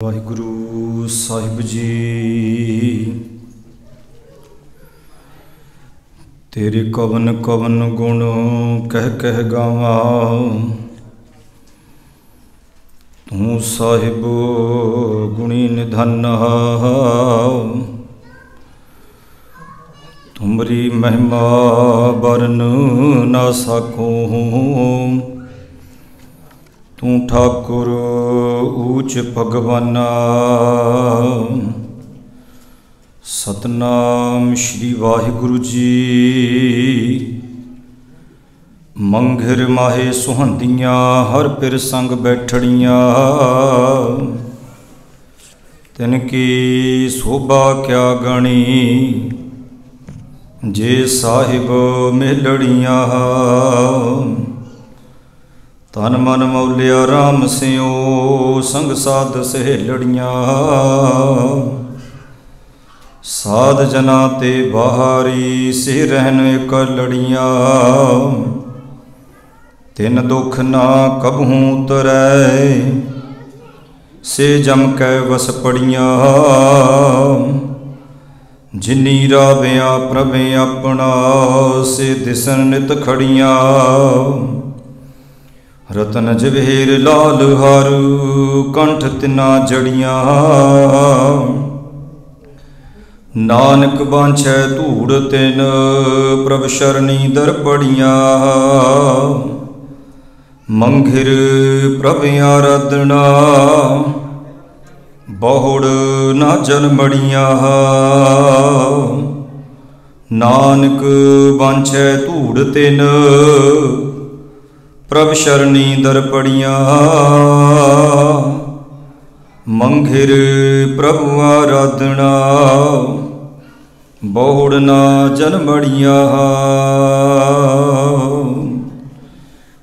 वाहिगुरु साहिब जी, तेरे कवन कवन गुण कह कह गावा। तू साहिब गुणी निधन, तुमरी महिमा बरन ना सकूं। तू ठाकुर ऊच भगवाना, सतनाम श्री वाहिगुरु जी। मंघिर माहे सुहंदियाँ हर पिर संग बैठड़ियाँ, तिनकी शोभा क्या गणी जे साहिब मेलड़ियाँ। तन मन मौलिया राम सियो संग साध सहेलड़ियाँ। साध जना ते बाहरी से रहन एक लड़ियाँ। तिन दुख ना कबहूँ तरै से जम कै वस पड़ियाँ। जिनी राविया प्रभे अपना से दिसन नित खड़ियाँ। रतन जवेर लाल हारू कंठ तिना जड़ियाँ। नानक बांछै धूड़ तिन प्रभ शरणी दर पड़ियाँ। मंघिर प्रभ आराधना बहुड़ ना जन्मड़ियाँ। नानक बांछै धूड़ तिन प्रभ शरणी दर पड़ियाँ। मंघिर प्रभु आराधना बहुड़ ना जन्मड़ियाँ।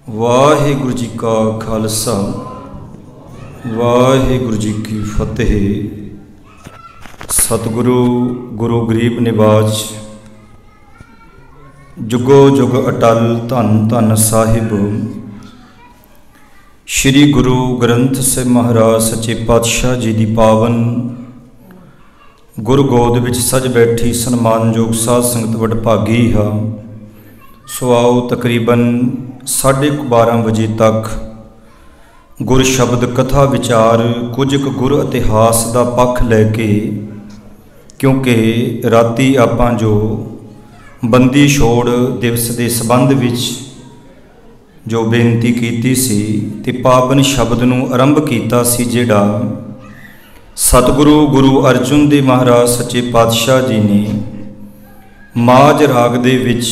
वाहिगुरु जी का खालसा, वाहिगुरु जी की फतेह। सतगुरु गुरु गरीब निवाज, जुगो जुग अटल धन धन साहिब श्री गुरु ग्रंथ साहिब महाराज सच्चे पातशाह जी की पावन गुरु गोद विच सज बैठी सन्मानयोग साध संगत वडभागी हा। सो आओ तकरीबन 12:30 बजे तक गुर शब्द कथा विचार कुछ गुर इतिहास का पक्ष लैके, क्योंकि राती आपां जो बंदी छोड़ दिवस के संबंध विच जो बेनती की सी ते पावन शब्द नूं आरंभ कीता सी, जिहड़ा सतगुरु गुरु अर्जुन देव महाराज सच्चे पातशाह जी ने माज राग दे विच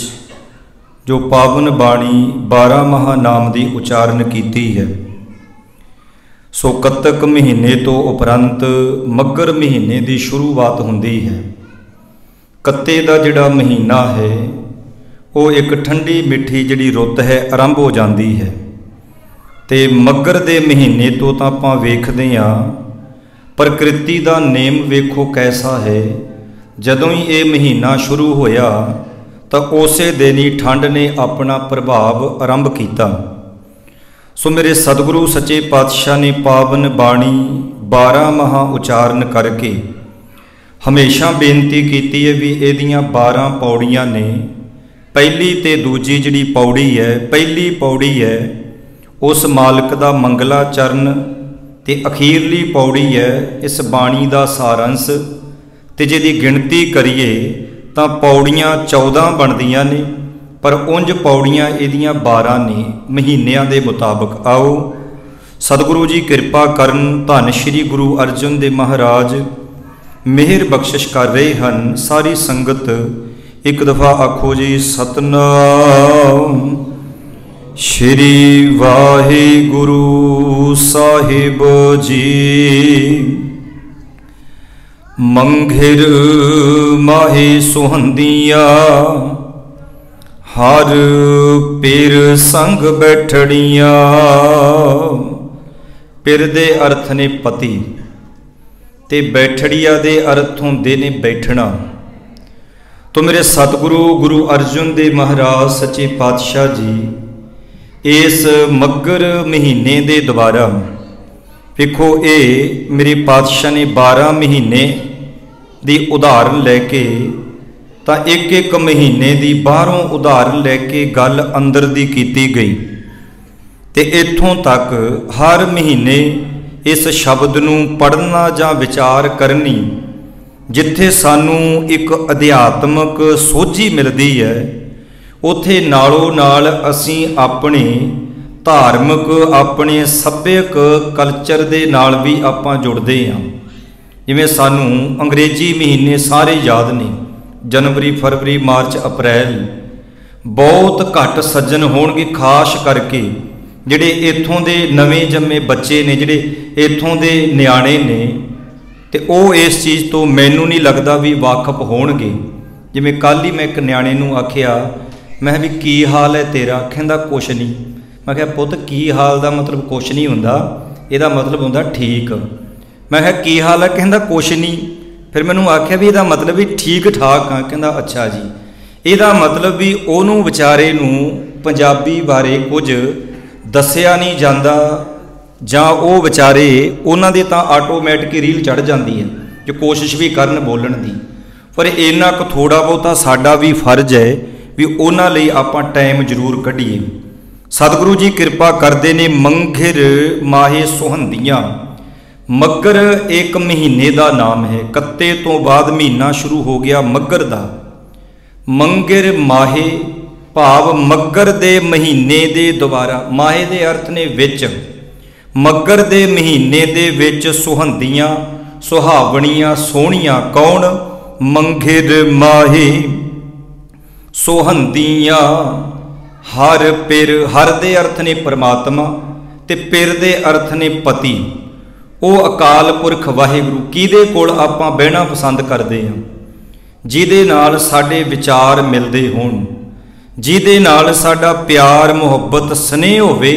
जो पावन बाणी 12 महानाम की उचारण की है। सो कत्तक महीने तो उपरंत मगर महीने की शुरुआत होंदी है। कत्ते का जिहड़ा महीना है वो एक ठंडी मिठी जिहड़ी रुत है आरंभ हो जाती है। तो मगर दे महीने तो आपां वेखदे हां प्रकृति का नेम वेखो कैसा है। जदों ही ये महीना शुरू होया तो उस दिन ही ठंड ने अपना प्रभाव आरंभ किया। सो मेरे सतगुरु सच्चे पातशाह ने पावन बाणी 12 महा उचारण करके हमेशा बेनती की है भी इहदियां 12 पौड़ियां ने। पहली ते दूजी जिहड़ी पौड़ी है, पहली पौड़ी है उस मालक दा मंगला चरण, ते अखीरली पौड़ी है इस बाणी दा सारंस। ते जिहदी गिणती करिए तां पौड़ियां 14 बनदियां ने, पर उंज पौड़ियां इहदियां 12 ने महीनिਆਂ ਦੇ मुताबक। आओ सतगुरु जी किरपा करन, धन श्री गुरु अर्जुन देव महाराज मेहर बख्शिश कर रहे हैं। सारी संगत एक दफा आखो जी सतनाम श्री वाहिगुरु साहिब जी। मंघिर माहे सुहंदियाँ हर पिर संग बैठड़ियाँ। पिर दे अर्थ ने पति ते बैठड़िया दे अर्थ होंदे ने बैठना। तो मेरे सतगुरु गुरु अर्जुन देव महाराज सच्चे पातशाह जी इस मगर महीने दे द्वारा ਵੇਖੋ ਇਹ ਮੇਰੇ ਪਾਤਸ਼ਾਹ ने 12 महीने ਦੀ ਉਦਾਹਰਨ ਲੈ ਕੇ ਤਾਂ ਇੱਕ ਮਹੀਨੇ ਦੀ ਬਾਹਰੋਂ ਉਦਾਹਰਨ ਲੈ ਕੇ ਗੱਲ ਅੰਦਰ ਦੀ ਕੀਤੀ ਗਈ ਤੇ ਇੱਥੋਂ ਤੱਕ ਹਰ ਮਹੀਨੇ ਇਸ ਸ਼ਬਦ ਨੂੰ ਪੜ੍ਹਨਾ ਜਾਂ ਵਿਚਾਰ ਕਰਨੀ, ਜਿੱਥੇ ਸਾਨੂੰ ਇੱਕ ਅਧਿਆਤਮਕ ਸੋਝੀ ਮਿਲਦੀ ਹੈ, ਉੱਥੇ ਨਾਲੋਂ ਨਾਲ ਅਸੀਂ ਆਪਣੇ ਧਾਰਮਿਕ, ਆਪਣੇ ਸੱਭਿਅਕ ਕਲਚਰ ਦੇ ਨਾਲ ਵੀ ਆਪਾਂ ਜੁੜਦੇ ਹਾਂ। ਜਿਵੇਂ ਸਾਨੂੰ ਅੰਗਰੇਜ਼ੀ ਮਹੀਨੇ ਸਾਰੇ ਯਾਦ ਨੇ, जनवरी, फरवरी, मार्च, अप्रैल। बहुत घट सज्जन होणगे खास करके जिहड़े इत्थों दे नवें जम्मे बच्चे ने, जिहड़े इत्थों दे नियाणे ने, ते ओह इस चीज़ तो मैनू नहीं लगता भी वाकफ होणगे। जिवें कल ही मैं एक नियाणे नूं आखिया, मैं भी की हाल है तेरा? कहंदा कुछ नहीं। मैं कहा पुत्त की हाल दा मतलब कुछ नहीं हुंदा, इहदा मतलब हुंदा ठीक। मैं कहा की हाल है? कहंदा कुछ नहीं। फिर मैनू आख्या भी इहदा मतलब भी ठीक ठाक हाँ। कहंदा अच्छा जी, इहदा मतलब भी ओनू विचारे नूं पंजाबी बारे कुछ दस्सिया नहीं जांदा, जां ओह विचारे उन्हां दे तां आटोमैटिक रील चढ़ जाती है जो कोशिश भी करन बोलण दी। पर इन्ना क थोड़ा बहुता साडा भी फर्ज है भी उन्हां लई आपां टाइम जरूर कढीए। सतगुरु जी किरपा करदे ने। मंघिर माहे सुहंदियां, मगर एक महीने का नाम है। कत्ते तो बाद महीना शुरू हो गया मगर दा। मंगिर माहे भाव मगर दे महीने दे दोबारा। माहे दे अर्थ ने विच, मगर दे महीने दे विच सुहंदियां, सुहावणियां, सोहणियां। कौन? मंगिर माहे सुहंदियां। हर पिर, हर दे अर्थ ने परमात्मा ते पिर दे अर्थ ने पति। ਉਹ ਅਕਾਲ ਪੁਰਖ ਵਾਹਿਗੁਰੂ ਕਿਹਦੇ ਕੋਲ ਆਪਾਂ ਬਹਿਣਾ ਪਸੰਦ ਕਰਦੇ ਹਾਂ? ਜਿਹਦੇ ਨਾਲ ਸਾਡੇ ਵਿਚਾਰ ਮਿਲਦੇ ਹੋਣ, ਜਿਹਦੇ ਨਾਲ ਸਾਡਾ ਪਿਆਰ ਮੁਹੱਬਤ ਸਨੇਹ ਹੋਵੇ,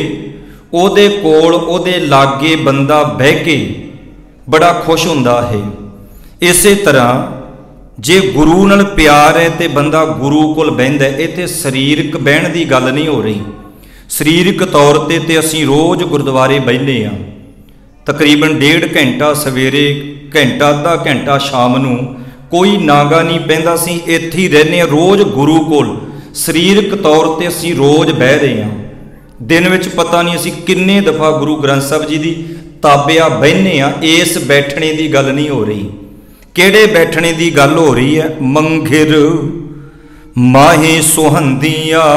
ਉਹਦੇ ਕੋਲ, ਉਹਦੇ ਲਾਗੇ ਬੰਦਾ ਬਹਿ ਕੇ ਬੜਾ ਖੁਸ਼ ਹੁੰਦਾ ਹੈ। ਇਸੇ ਤਰ੍ਹਾਂ ਜੇ ਗੁਰੂ ਨਾਲ ਪਿਆਰ ਹੈ ਤੇ ਬੰਦਾ ਗੁਰੂ ਕੋਲ ਬਹਿੰਦਾ। ਇੱਥੇ ਸਰੀਰਕ ਬਹਿਣ ਦੀ ਗੱਲ ਨਹੀਂ ਹੋ ਰਹੀ। ਸਰੀਰਕ ਤੌਰ ਤੇ ਅਸੀਂ ਰੋਜ਼ ਗੁਰਦੁਆਰੇ ਬਹਿੰਦੇ ਹਾਂ, तकरीबन 1.5 घंटा सवेरे, घंटा अद्धा घंटा शाम नूं। कोई नागा नहीं पैंदा, असीं इत्थे ही रहने रोज़ गुरु कोल। सरीरक तौर ते असीं रोज़ बह रहे हैं। दिन विच पता नहीं असीं किन्ने दफ़ा गुरु ग्रंथ साहब जी दी ताबिया बहने आ। इस बैठने की गल नहीं हो रही। किहड़े बैठने की गल हो रही है? मंघिर माहे सुहंदियां,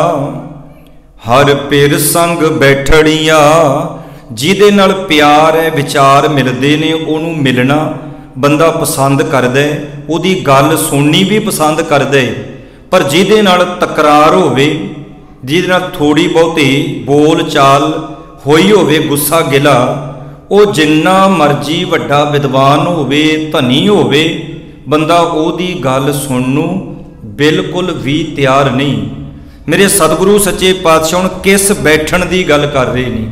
हर पिर संग बैठड़ियां। ਜਿਹਦੇ ਨਾਲ ਪਿਆਰ ਹੈ, ਵਿਚਾਰ ਮਿਲਦੇ ਨੇ, ਉਹਨੂੰ ਮਿਲਣਾ ਬੰਦਾ ਪਸੰਦ ਕਰਦਾ, ਉਹਦੀ ਗੱਲ ਸੁਣਨੀ ਵੀ ਪਸੰਦ ਕਰਦਾ। ਪਰ ਜਿਹਦੇ ਨਾਲ ਤਕਰਾਰ ਹੋਵੇ, ਜਿਹਦੇ ਨਾਲ ਥੋੜੀ ਬਹੁਤੀ ਬੋਲ ਚਾਲ ਹੋਈ ਹੋਵੇ, ਗੁੱਸਾ ਗਿਲਾ, ਉਹ ਜਿੰਨਾ ਮਰਜੀ ਵੱਡਾ ਵਿਦਵਾਨ ਹੋਵੇ, ਧਨੀ ਹੋਵੇ, ਬੰਦਾ ਉਹਦੀ ਗੱਲ ਸੁਣਨ ਨੂੰ ਬਿਲਕੁਲ ਵੀ ਤਿਆਰ ਨਹੀਂ। ਮੇਰੇ ਸਤਿਗੁਰੂ ਸੱਚੇ ਪਾਤਸ਼ਾਹ ਹੁਣ ਕਿਸ ਬੈਠਣ ਦੀ ਗੱਲ ਕਰ ਰਹੇ ਨੇ?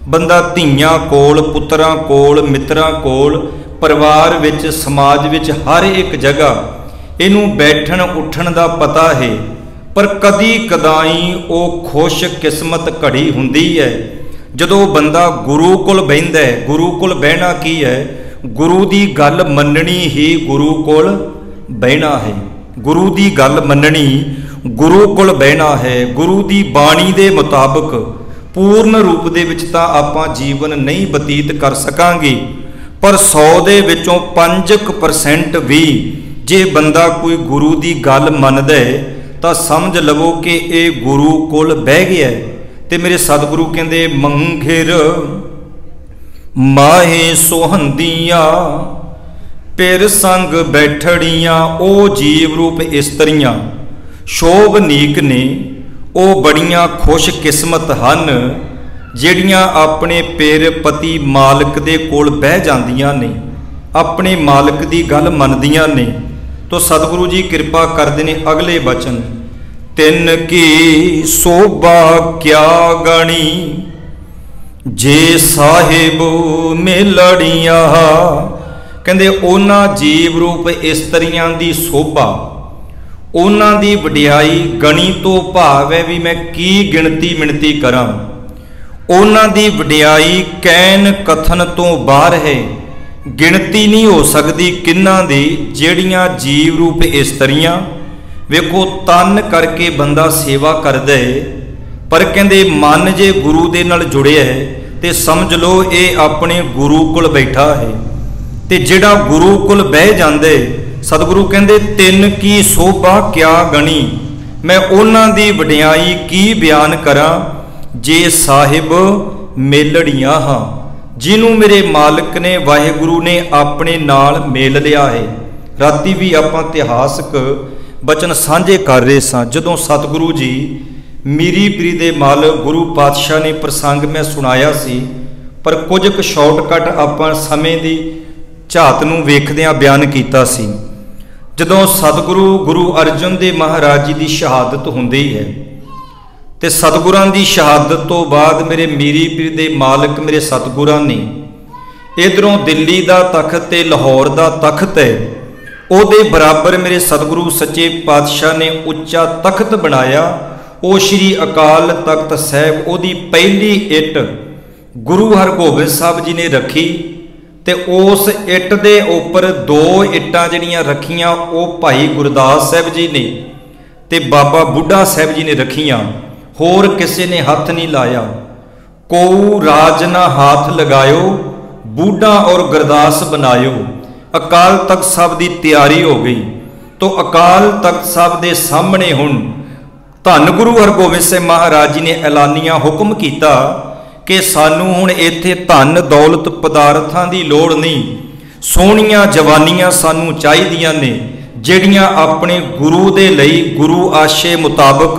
ਬੰਦਾ ਧੀਆਂ ਕੋਲ, ਪੁੱਤਰਾਂ ਕੋਲ, ਮਿੱਤਰਾਂ ਕੋਲ, ਪਰਿਵਾਰ ਵਿੱਚ, ਸਮਾਜ ਵਿੱਚ, ਹਰ ਇੱਕ ਜਗ੍ਹਾ ਇਹਨੂੰ ਬੈਠਣ ਉੱਠਣ ਦਾ ਪਤਾ ਹੈ। ਪਰ ਕਦੀ ਕਦਾਈ ਉਹ ਖੁਸ਼ ਕਿਸਮਤ ਘੜੀ ਹੁੰਦੀ ਹੈ ਜਦੋਂ ਬੰਦਾ ਗੁਰੂ ਕੋਲ ਬਹਿੰਦਾ ਹੈ। ਗੁਰੂ ਕੋਲ ਬਹਿਣਾ ਕੀ ਹੈ? ਗੁਰੂ ਦੀ ਗੱਲ ਮੰਨਣੀ ਹੀ ਗੁਰੂ ਕੋਲ ਬਹਿਣਾ ਹੈ। ਗੁਰੂ ਦੀ ਗੱਲ ਮੰਨਣੀ ਗੁਰੂ ਕੋਲ ਬਹਿਣਾ ਹੈ। ਗੁਰੂ ਦੀ ਬਾਣੀ ਦੇ ਮੁਤਾਬਕ पूर्ण रूप दे विच तां आपां जीवन नहीं बतीत कर सकांगे, पर 100 दे विचों 5% भी जे बंदा कोई गुरु की गल मनदा है तां समझ लवो कि ये गुरु कोल बह गया है। ते मेरे सतगुरु कहंदे मंघिर माहे सुहंदियां, पिर संग बैठड़ियां। ओ जीव रूप इस्त्रियां शोभनीक ने, ਉਹ ਬੜੀਆਂ ਖੁਸ਼ ਕਿਸਮਤ ਹਨ ਜਿਹੜੀਆਂ ਆਪਣੇ ਪਿਰ ਪਤੀ ਮਾਲਕ ਦੇ ਕੋਲ ਬਹਿ ਜਾਂਦੀਆਂ ਨੇ, ਆਪਣੇ ਮਾਲਕ ਦੀ ਗੱਲ ਮੰਨਦੀਆਂ ਨੇ। ਤੋ ਸਤਿਗੁਰੂ ਜੀ ਕਿਰਪਾ ਕਰਦੇ ਨੇ ਅਗਲੇ ਬਚਨ, ਤਿੰਨ ਕੀ ਸੋਭਾ ਕਿਆ ਗਣੀ, ਜੇ ਸਾਹਿਬ ਮੇਲੜੀਆਂ। ਕਹਿੰਦੇ ਉਹਨਾਂ ਜੀਵ ਰੂਪ ਇਸਤਰੀਆਂ ਦੀ ਸੋਭਾ, ਉਹਨਾਂ ਦੀ ਵਡਿਆਈ ਗਣੀ ਤੋਂ ਭਾਵ ਹੈ ਵੀ ਮੈਂ ਕੀ ਗਿਣਤੀ ਮਿਣਤੀ ਕਰਾਂ। ਉਹਨਾਂ ਦੀ ਵਡਿਆਈ ਕਹਿਣ ਕਥਨ ਤੋਂ ਬਾਹਰ ਹੈ। ਗਿਣਤੀ नहीं हो सकती किन्ना दी ਜਿਹੜੀਆਂ जीव रूप इस्तरियां वेखो तन करके बंदा सेवा करदा है, पर कहंदे मन जे गुरु दे नाल जुड़िया है ते समझ लो ये अपने गुरु कोल बैठा है। ते जिहड़ा गुरु कोल बह जांदे सतगुरु कहंदे तिन की शोभा क्या गणी, मैं उन्हां दी वडियाई की बयान करां जे साहिब मेलड़ियां हां, जिन्हों मेरे मालिक ने वाहिगुरु ने अपने नाल मेल लिया है। राती भी आपां इतिहासक बचन सांझे कर रहे सां जदों सतगुरु जी मीरी पीरी दे मालिक गुरु पातशाह ने प्रसंग मैं सुनाया सी, पर कुछ क शॉर्टकट आपां समय दी झात नूं वेखदिआं बयान कीता सी। जदों सतगुरु गुरु अर्जन देव महाराज जी की शहादत हुंदी है ते सतगुरां दी शहादत तो बाद मेरे मीरी पीर दे मालिक मेरे सतगुरां ने इधरों दिल्ली दा तख्त ते लाहौर दा तख्त है ਉਹਦੇ बराबर मेरे सतगुरु सच्चे पातशाह ने उच्चा तख्त बनाया। ਉਹ श्री अकाल तख्त साहब ਉਹਦੀ पहली इट गुरु हरगोबिंद साहब जी ने रखी ते उस इट दे उपर दो इट्टां ਜਿਹੜੀਆਂ रखियां ਉਹ भाई गुरदास साहब जी ने ते बाबा बुढ़ा साहब जी ने रखियां, होर किसी ने हथ नहीं लाया। कोऊ राज ना हाथ लगायो, बूढ़ा और गुरदास बनायो। अकाल तख्त साहब की तैयारी हो गई तो अकाल तख्त साहब के सामने हुण धन गुरु हरगोबिंद सिंह महाराज जी ने ऐलानिया हुक्म किया कि सानू हुण इत्थे धन दौलत पदार्थां की लोड़ नहीं, सोहणियां जवानियां सानू चाहीदियां ने जिहड़ियां अपने गुरु दे लई गुरु आशे मुताबक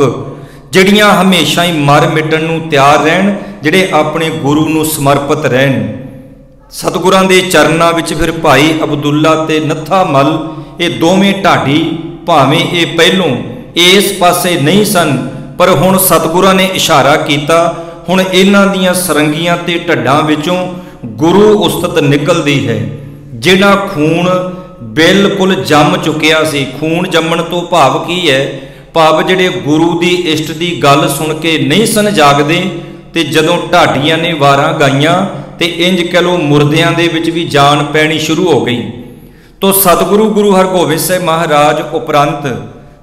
जिहड़ियां हमेशा ही मर मिटण नूं तैयार रहन, जिहड़े अपने गुरु नूं समर्पित रहन। सतगुरां दे चरनां विच फिर भाई अब्दुल्ला ते नत्था मल ये दोवें ढाडी भावें ये पहलों इस पासे नहीं सन, पर हुण सतगुरां ने इशारा किया हुण इन्हां दीयां सरंगियां ते ढड्डां विचों गुरु उस्तत निकलदी है। जिहड़ा खून बिल्कुल जम चुकिया सी, खून जम्मण तो भाव की है, भाव जिहड़े गुरु दी इष्ट दी गल सुन के नहीं सन जागदे ते जदों ढाडियां ने वारां गाईयां ते इंज कह लो मुरदियां दे विच भी जान पैनी शुरू हो गई। तो सतगुरु गुरु हरगोबिंद साहब महाराज उपरंत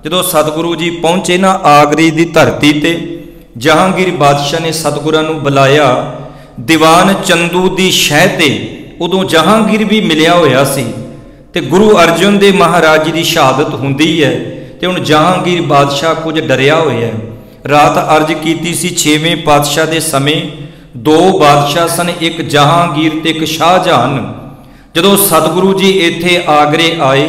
जदों सतगुरु जी पहुंचे ना आगरे की धरती ते जहांगीर बादशाह ने सतगुरां नूं बुलाया दीवान चंदू की शह ते, उदों जहांगीर भी मिलिया होया सी ते गुरु अर्जन देव महाराज जी की शहादत हुंदी है ते हुण जहांगीर बादशाह कुछ डरिया होया है। रात अर्ज कीती सी 6वें पातशाह के समय दो बादशाह सन, एक जहांगीर ते एक शाहजहान। जदों सतगुरु जी इत्थे आगरे आए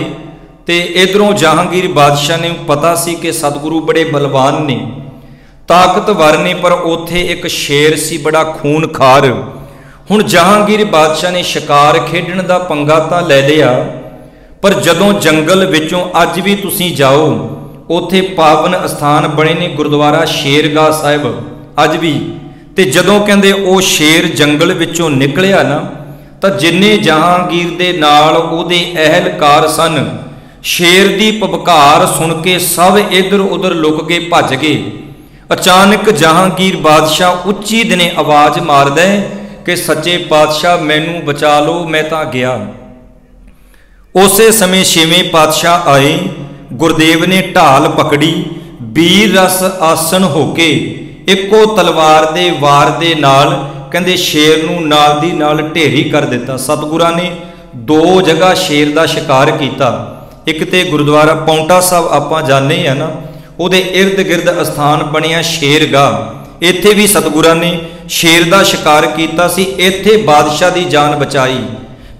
ते इधरों जहांगीर बादशाह ने पता सी कि सतगुरु बड़े बलवान ने, ताकतवर ने, पर उत्थे एक शेर सी बड़ा खूनखार। हुण जहांगीर बादशाह ने शिकार खेडण दा पंगा तां लै लिया, पर जदों जंगल विचों अज भी तुसीं जाओ उत्थे पावन अस्थान बने ने गुरुद्वारा शेरगाह साहिब अज भी, ते जदों कहंदे ओ शेर जंगल विचों निकलिया ना तां जिन्ने जहांगीर दे नाल उहदे अहलकार सन शेर दी पबकार सुन के सब इधर उधर लुक के भज गए। अचानक जहांगीर बादशाह उच्ची दिने आवाज़ मारदा है कि सच्चे पातशाह मैनू बचा लो, मैं तां गया। उसे समय 6वें पातशाह आए, गुरदेव ने ढाल पकड़ी, वीर रस आसन होके इको तलवार दे वार दे नाल कहंदे शेर नूं नाल दी नाल ढेरी कर दिता। सतगुरां ने दो जगह शेर दा शिकार किया, एक ते गुरुद्वारा पौंटा साहब आपां जाने हैं ना, उहदे इर्द गिर्द अस्थान बनिया शेरगाह, इत्थे भी सतगुरां ने शेर दा शिकार किया सी, इत्थे बादशाह दी जान बचाई।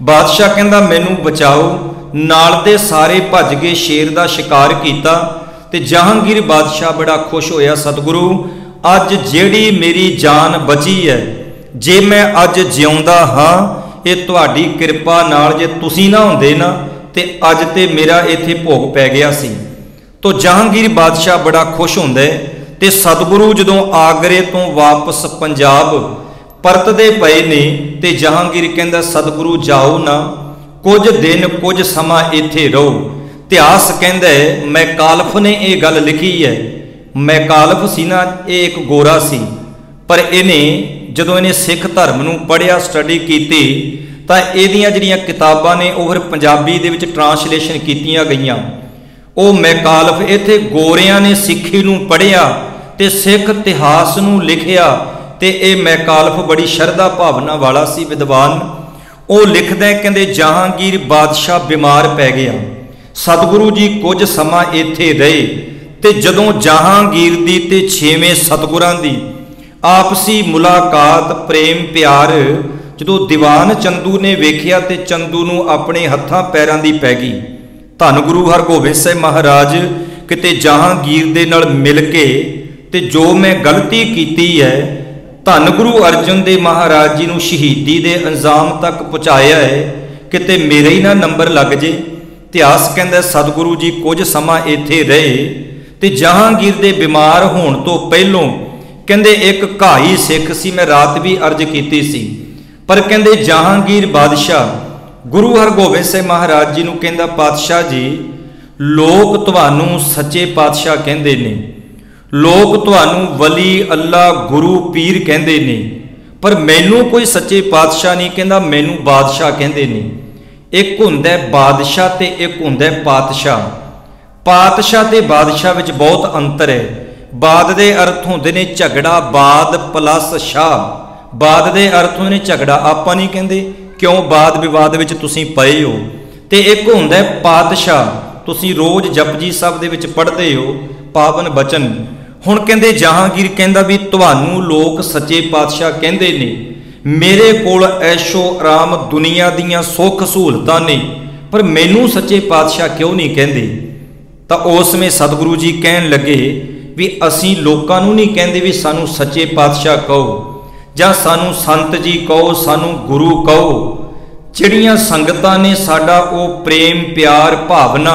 बादशाह कहंदा मैनू बचाओ, नाल दे सारे भज गए, शेर दा शिकार किया ते जहांगीर बादशाह बड़ा खुश होया, सतगुरु अज जिहड़ी मेरी जान बची है, जे मैं अज जिउंदा हाँ ये तुहाडी किरपा नाल, जे तुसीं ना हुंदे ना ते अज ते मेरा इत्थे भोग पै गया सी। तो जहांगीर बादशाह बड़ा खुश हुंदा है ते सतगुरु जदों आगरे तो वापस पंजाब परतदे पए ने ते जहांगीर कहंदा सतगुरु जाओ ना, कुछ दिन कुछ समा इत्थे रहो। इतिहास कहंदा है मैकालफ ने यह गल लिखी है, मैकालफ सी ना, एक गोरा सी, पर इन्हें ਜਦੋਂ ਇਹਨੇ ਸਿੱਖ ਧਰਮ ਨੂੰ ਪੜ੍ਹਿਆ, ਸਟੱਡੀ ਕੀਤੀ, ਤਾਂ ਇਹਦੀਆਂ ਜਿਹੜੀਆਂ ਕਿਤਾਬਾਂ ਨੇ ਉਹ ਫਿਰ ਪੰਜਾਬੀ ਦੇ ਵਿੱਚ ਟਰਾਂਸਲੇਸ਼ਨ ਕੀਤੀਆਂ ਗਈਆਂ। ਉਹ ਮੈਕਾਲਫ ਇੱਥੇ ਗੋਰਿਆਂ ਨੇ ਸਿੱਖੀ ਨੂੰ ਪੜ੍ਹਿਆ ਤੇ ਸਿੱਖ ਇਤਿਹਾਸ ਨੂੰ ਲਿਖਿਆ, ਤੇ ਇਹ ਮੈਕਾਲਫ ਬੜੀ ਸ਼ਰਧਾ ਭਾਵਨਾ ਵਾਲਾ ਸੀ, ਵਿਦਵਾਨ। ਉਹ ਲਿਖਦਾ ਕਹਿੰਦੇ ਜਹਾਂਗੀਰ ਬਾਦਸ਼ਾਹ ਬਿਮਾਰ ਪੈ ਗਿਆ, ਸਤਿਗੁਰੂ ਜੀ ਕੁਝ ਸਮਾਂ ਇੱਥੇ ਰਹੇ, ਤੇ ਜਦੋਂ ਜਹਾਂਗੀਰ ਦੀ ਤੇ 6ਵੇਂ ਸਤਿਗੁਰਾਂ ਦੀ ਆਪਸੀ ਮੁਲਾਕਾਤ, ਪ੍ਰੇਮ ਪਿਆਰ ਜਦੋਂ ਦੀਵਾਨ ਚੰਦੂ ਨੇ ਵੇਖਿਆ ਤੇ ਚੰਦੂ ਨੂੰ ਆਪਣੇ ਹੱਥਾਂ ਪੈਰਾਂ ਦੀ ਪੈ ਗਈ। ਧੰਨ ਗੁਰੂ ਹਰਗੋਬਿੰਦ ਸਾਹਿਬ ਮਹਾਰਾਜ ਕਿਤੇ ਜਹਾਂਗੀਰ ਦੇ ਨਾਲ ਮਿਲ ਕੇ ਤੇ ਜੋ ਮੈਂ ਗਲਤੀ ਕੀਤੀ ਹੈ, ਧੰਨ ਗੁਰੂ ਅਰਜਨ ਦੇਵ ਮਹਾਰਾਜ ਜੀ ਨੂੰ ਸ਼ਹੀਦੀ ਦੇ ਅੰਜਾਮ ਤੱਕ ਪਹੁੰਚਾਇਆ ਹੈ, ਕਿਤੇ ਮੇਰੇ ਹੀ ਨਾ ਨੰਬਰ ਲੱਗ ਜੇ। ਇਤਿਹਾਸ ਕਹਿੰਦਾ ਸਤਿਗੁਰੂ ਜੀ ਕੁਝ ਸਮਾਂ ਇੱਥੇ ਰਹੇ, ਤੇ ਜਹਾਂਗੀਰ ਦੇ ਬਿਮਾਰ ਹੋਣ ਤੋਂ ਪਹਿਲੋਂ ਕਹਿੰਦੇ ਇੱਕ ਘਾਈ ਸਿੱਖ ਸੀ, ਮੈਂ ਰਾਤ ਵੀ ਅਰਜ਼ ਕੀਤੀ ਸੀ, ਪਰ ਕਹਿੰਦੇ ਜਹਾਂਗੀਰ ਬਾਦਸ਼ਾਹ ਗੁਰੂ ਹਰਗੋਬਿੰਦ ਸਾਹਿਬ ਮਹਾਰਾਜ ਜੀ ਨੂੰ ਕਹਿੰਦਾ ਪਾਤਸ਼ਾਹ ਜੀ, ਲੋਕ ਤੁਹਾਨੂੰ ਸੱਚੇ ਪਾਤਸ਼ਾਹ ਕਹਿੰਦੇ ਨੇ, ਲੋਕ ਤੁਹਾਨੂੰ ਵਲੀ, ਅੱਲਾ, ਗੁਰੂ, ਪੀਰ ਕਹਿੰਦੇ ਨੇ, ਪਰ ਮੈਨੂੰ ਕੋਈ ਸੱਚੇ ਪਾਤਸ਼ਾਹ ਨਹੀਂ ਕਹਿੰਦਾ, ਮੈਨੂੰ ਬਾਦਸ਼ਾਹ ਕਹਿੰਦੇ ਨੇ। ਇੱਕ ਹੁੰਦਾ ਬਾਦਸ਼ਾਹ ਤੇ ਇੱਕ ਹੁੰਦਾ ਪਾਤਸ਼ਾਹ। ਪਾਤਸ਼ਾਹ ਤੇ ਬਾਦਸ਼ਾਹ ਵਿੱਚ ਬਹੁਤ ਅੰਤਰ ਹੈ। ਬਾਦ ਦੇ ਅਰਥ ਹੁੰਦੇ ਨੇ ਝਗੜਾ, ਬਾਦ ਪਲੱਸ ਸ਼ਾਹ। ਬਾਦ ਦੇ ਅਰਥ ਹੁੰਦੇ ਨੇ ਝਗੜਾ, ਆਪਾਂ ਨਹੀਂ ਕਹਿੰਦੇ ਕਿਉਂ ਬਾਦ ਵਿਵਾਦ ਵਿੱਚ ਤੁਸੀਂ ਪਏ ਹੋ। ਤੇ ਇੱਕ ਹੁੰਦਾ ਪਾਤਸ਼ਾਹ, ਤੁਸੀਂ ਰੋਜ਼ ਜਪਜੀ ਸਾਹਿਬ ਦੇ ਵਿੱਚ ਪੜ੍ਹਦੇ ਹੋ ਪਾਵਨ ਬਚਨ। ਹੁਣ ਕਹਿੰਦੇ ਜਹਾਂਗੀਰ ਕਹਿੰਦਾ ਵੀ ਤੁਹਾਨੂੰ ਲੋਕ ਸੱਚੇ ਪਾਤਸ਼ਾਹ ਕਹਿੰਦੇ ਨੇ, ਮੇਰੇ ਕੋਲ ਐਸ਼ੋ ਆਰਾਮ ਦੁਨੀਆ ਦੀਆਂ ਸੁੱਖ ਸਹੂਲਤਾਂ ਨੇ, ਪਰ ਮੈਨੂੰ ਸੱਚੇ ਪਾਤਸ਼ਾਹ ਕਿਉਂ ਨਹੀਂ ਕਹਿੰਦੇ। ਤਾਂ ਉਸ ਸਮੇਂ ਸਤਿਗੁਰੂ ਜੀ ਕਹਿਣ ਲੱਗੇ ਵੀ ਅਸੀਂ ਲੋਕਾਂ ਨੂੰ ਨਹੀਂ ਕਹਿੰਦੇ ਵੀ ਸਾਨੂੰ ਸੱਚੇ ਪਾਤਸ਼ਾਹ ਕਹੋ ਜਾਂ ਸਾਨੂੰ ਸੰਤ ਜੀ ਕਹੋ, ਸਾਨੂੰ ਗੁਰੂ ਕਹੋ। ਜਿਹੜੀਆਂ ਸੰਗਤਾਂ ਨੇ ਸਾਡਾ ਉਹ ਪ੍ਰੇਮ ਪਿਆਰ ਭਾਵਨਾ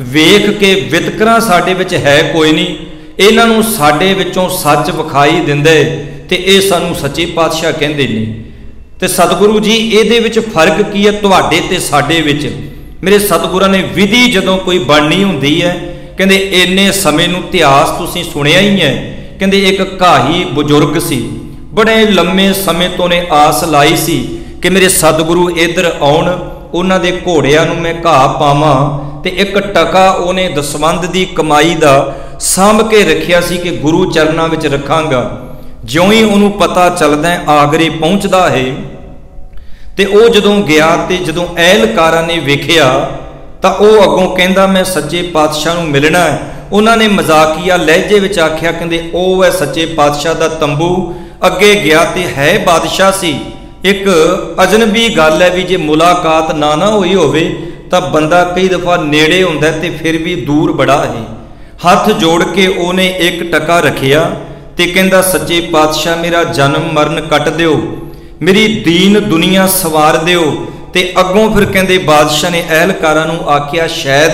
ਵੇਖ ਕੇ ਵਿਤਕਰਾ ਸਾਡੇ ਵਿੱਚ ਹੈ ਕੋਈ ਨਹੀਂ, ਇਹਨਾਂ ਨੂੰ ਸਾਡੇ ਵਿੱਚੋਂ ਸੱਚ ਵਿਖਾਈ ਦਿੰਦੇ ਤੇ ਇਹ ਸਾਨੂੰ ਸੱਚੇ ਪਾਤਸ਼ਾਹ ਕਹਿੰਦੇ ਨੇ। ਤੇ ਸਤਿਗੁਰੂ ਜੀ ਇਹਦੇ ਵਿੱਚ ਫਰਕ ਕੀ ਹੈ ਤੁਹਾਡੇ ਤੇ ਸਾਡੇ ਵਿੱਚ? ਮੇਰੇ ਸਤਿਗੁਰਾਂ ਨੇ ਵਿਧੀ ਜਦੋਂ ਕੋਈ ਬਣਨੀ ਹੁੰਦੀ ਹੈ, ਕਹਿੰਦੇ ਇੰਨੇ ਸਮੇਂ ਨੂੰ ਇਤਿਹਾਸ ਤੁਸੀਂ ਸੁਣਿਆ ਹੀ ਹੈ, ਕਹਿੰਦੇ ਇੱਕ ਘਾਹੀ ਬਜ਼ੁਰਗ ਸੀ, ਬੜੇ ਲੰਮੇ ਸਮੇਂ ਤੋਂ ਨੇ ਆਸ ਲਾਈ ਸੀ ਕਿ ਮੇਰੇ ਸਤਿਗੁਰੂ ਇੱਧਰ ਆਉਣ, ਉਹਨਾਂ ਦੇ ਘੋੜਿਆਂ ਨੂੰ ਮੈਂ ਘਾਹ ਪਾਵਾਂ, ਤੇ ਇੱਕ ਟਕਾ ਉਹਨੇ ਦਸਵੰਧ ਦੀ ਕਮਾਈ ਦਾ ਸਾਂਭ ਕੇ ਰੱਖਿਆ ਸੀ ਕਿ ਗੁਰੂ ਚਰਨਾਂ ਵਿੱਚ ਰੱਖਾਂਗਾ। ਜਿਉਂ ਹੀ ਉਹਨੂੰ ਪਤਾ ਚੱਲਦਾ ਆਗਰੇ ਪਹੁੰਚਦਾ ਹੈ, ਤੇ ਉਹ ਜਦੋਂ ਗਿਆ ਤੇ ਜਦੋਂ ਅਹਿਲਕਾਰਾਂ ਨੇ ਵੇਖਿਆ ਤਾਂ ਉਹ ਅੱਗੋਂ ਕਹਿੰਦਾ ਮੈਂ ਸੱਚੇ ਪਾਤਸ਼ਾਹ ਨੂੰ ਮਿਲਣਾ ਹੈ। ਉਹਨਾਂ ਨੇ ਮਜ਼ਾਕੀਆ ਲਹਿਜੇ ਵਿੱਚ ਆਖਿਆ, ਕਹਿੰਦੇ ਉਹ ਹੈ ਸੱਚੇ ਪਾਤਸ਼ਾਹ ਦਾ ਤੰਬੂ। ਅੱਗੇ ਗਿਆ ਤੇ ਹੈ ਬਾਦਸ਼ਾਹ ਸੀ। ਇੱਕ ਅਜਨਬੀ ਗੱਲ ਹੈ ਵੀ ਜੇ ਮੁਲਾਕਾਤ ਨਾ ਹੋਈ ਹੋਵੇ ਤਾਂ ਬੰਦਾ ਕਈ ਦਫਾ ਨੇੜੇ ਹੁੰਦਾ ਤੇ ਫਿਰ ਵੀ ਦੂਰ ਬੜਾ ਹੈ। ਹੱਥ ਜੋੜ ਕੇ ਉਹਨੇ ਇੱਕ ਟਕਾ ਰੱਖਿਆ ਤੇ ਕਹਿੰਦਾ ਸੱਚੇ ਪਾਤਸ਼ਾਹ ਮੇਰਾ ਜਨਮ ਮਰਨ ਕੱਟ ਦਿਓ, ਮੇਰੀ ਦੀਨ ਦੁਨੀਆ ਸਵਾਰ ਦਿਓ। ਤੇ ਅੱਗੋਂ ਫਿਰ ਕਹਿੰਦੇ ਬਾਦਸ਼ਾਹ ਨੇ ਅਹਿਲਕਾਰਾਂ ਨੂੰ ਆਖਿਆ ਸ਼ਾਇਦ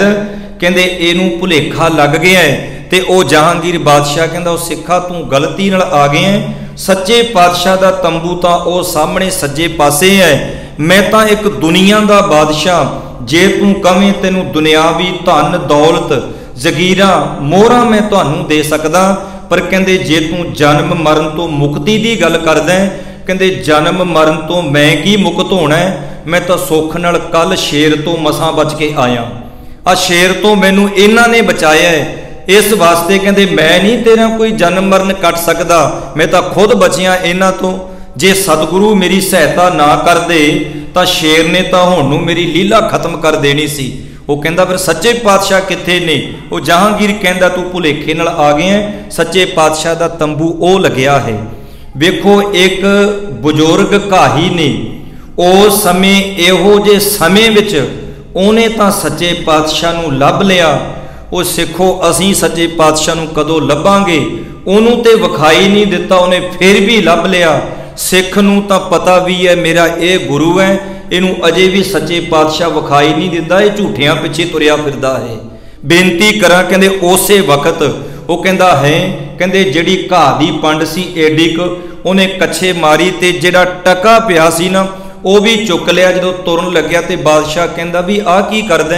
ਕਹਿੰਦੇ ਇਹਨੂੰ ਭੁਲੇਖਾ ਲੱਗ ਗਿਆ ਹੈ। ਤੇ ਉਹ ਜਹਾਂਗੀਰ ਬਾਦਸ਼ਾਹ ਕਹਿੰਦਾ ਉਹ ਸਿੱਖਾ ਤੂੰ ਗਲਤੀ ਨਾਲ ਆ ਗਿਆ ਹੈ, ਸੱਚੇ ਪਾਤਸ਼ਾਹ ਦਾ ਤੰਬੂ ਤਾਂ ਉਹ ਸਾਹਮਣੇ ਸੱਜੇ ਪਾਸੇ ਹੈ, ਮੈਂ ਤਾਂ ਇੱਕ ਦੁਨੀਆ ਦਾ ਬਾਦਸ਼ਾਹ। ਜੇ ਤੂੰ ਕਵੇਂ ਤੈਨੂੰ ਦੁਨਿਆਵੀ ਧਨ ਦੌਲਤ ਜ਼ਗੀਰਾਂ ਮੋਹਰਾਂ ਮੈਂ ਤੁਹਾਨੂੰ ਦੇ ਸਕਦਾ, ਪਰ ਕਹਿੰਦੇ ਜੇ ਤੂੰ ਜਨਮ ਮਰਨ ਤੋਂ ਮੁਕਤੀ ਦੀ ਗੱਲ ਕਰਦਾ, ਕਹਿੰਦੇ ਜਨਮ ਮਰਨ ਤੋਂ ਮੈਂ ਕੀ ਮੁਕਤ ਹੋਣਾ, ਮੈਂ ਤਾਂ ਸੁੱਖ ਨਾਲ ਕੱਲ ਸ਼ੇਰ ਤੋਂ ਮਸਾਂ ਬਚ ਕੇ ਆਇਆ। ਆ ਸ਼ੇਰ ਤੋਂ ਮੈਨੂੰ ਇਹਨਾਂ ਨੇ ਬਚਾਇਆ ਹੈ, ਇਸ ਵਾਸਤੇ ਕਹਿੰਦੇ ਮੈਂ ਨਹੀਂ ਤੇਰਾ ਕੋਈ ਜਨਮ ਮਰਨ ਕੱਟ ਸਕਦਾ, ਮੈਂ ਤਾਂ ਖੁਦ ਬਚਿਆ ਇਹਨਾਂ ਤੋਂ। ਜੇ ਸਤਿਗੁਰੂ ਮੇਰੀ ਸਹਾਇਤਾ ਨਾ ਕਰਦੇ ਤਾਂ ਸ਼ੇਰ ਨੇ ਤਾਂ ਹੁਣ ਨੂੰ ਮੇਰੀ ਲੀਲਾ ਖਤਮ ਕਰ ਦੇਣੀ ਸੀ। ਉਹ ਕਹਿੰਦਾ ਫਿਰ ਸੱਚੇ ਪਾਤਸ਼ਾਹ ਕਿੱਥੇ ਨੇ? ਉਹ ਜਹਾਂਗੀਰ ਕਹਿੰਦਾ ਤੂੰ ਭੁਲੇਖੇ ਨਾਲ ਆ ਗਿਆ, ਸੱਚੇ ਪਾਤਸ਼ਾਹ ਦਾ ਤੰਬੂ ਉਹ ਲੱਗਿਆ ਹੈ। ਵੇਖੋ ਇੱਕ ਬਜ਼ੁਰਗ ਘਾਹੀ ਨੇ ਉਸ ਸਮੇਂ ਇਹੋ ਜਿਹੇ ਸਮੇਂ ਵਿੱਚ ਉਹਨੇ ਤਾਂ ਸੱਚੇ ਪਾਤਸ਼ਾਹ ਨੂੰ ਲੱਭ ਲਿਆ। ਉਹ ਸਿੱਖੋ ਅਸੀਂ ਸੱਚੇ ਪਾਤਸ਼ਾਹ ਨੂੰ ਕਦੋਂ ਲੱਭਾਂਗੇ? ਉਹਨੂੰ ਤੇ ਵਿਖਾਈ ਨਹੀਂ ਦਿੱਤਾ, ਉਹਨੇ ਫਿਰ ਵੀ ਲੱਭ ਲਿਆ। ਸਿੱਖ ਨੂੰ ਤਾਂ ਪਤਾ ਵੀ ਹੈ ਮੇਰਾ ਇਹ ਗੁਰੂ ਹੈ, ਇਹਨੂੰ ਅਜੇ ਵੀ ਸੱਚੇ ਪਾਤਸ਼ਾਹ ਵਿਖਾਈ ਨਹੀਂ ਦਿੰਦਾ, ਇਹ ਝੂਠਿਆਂ ਪਿੱਛੇ ਤੁਰਿਆ ਫਿਰਦਾ ਹੈ। ਬੇਨਤੀ ਕਰਾਂ ਕਹਿੰਦੇ ਉਸੇ ਵਕਤ ਉਹ ਕਹਿੰਦਾ ਹੈ, ਕਹਿੰਦੇ ਜਿਹੜੀ ਘਾਹ ਦੀ ਪੰਡ ਸੀ ਏਡੀ ਕੁ ਉਹਨੇ ਕੱਛੇ ਮਾਰੀ ਤੇ ਜਿਹੜਾ ਟਕਾ ਪਿਆ ਸੀ ਨਾ ਉਹ ਵੀ ਚੁੱਕ ਲਿਆ। ਜਦੋਂ ਤੁਰਨ ਲੱਗਿਆ ਤੇ ਬਾਦਸ਼ਾਹ ਕਹਿੰਦਾ ਵੀ ਆਹ ਕੀ ਕਰਦਾ?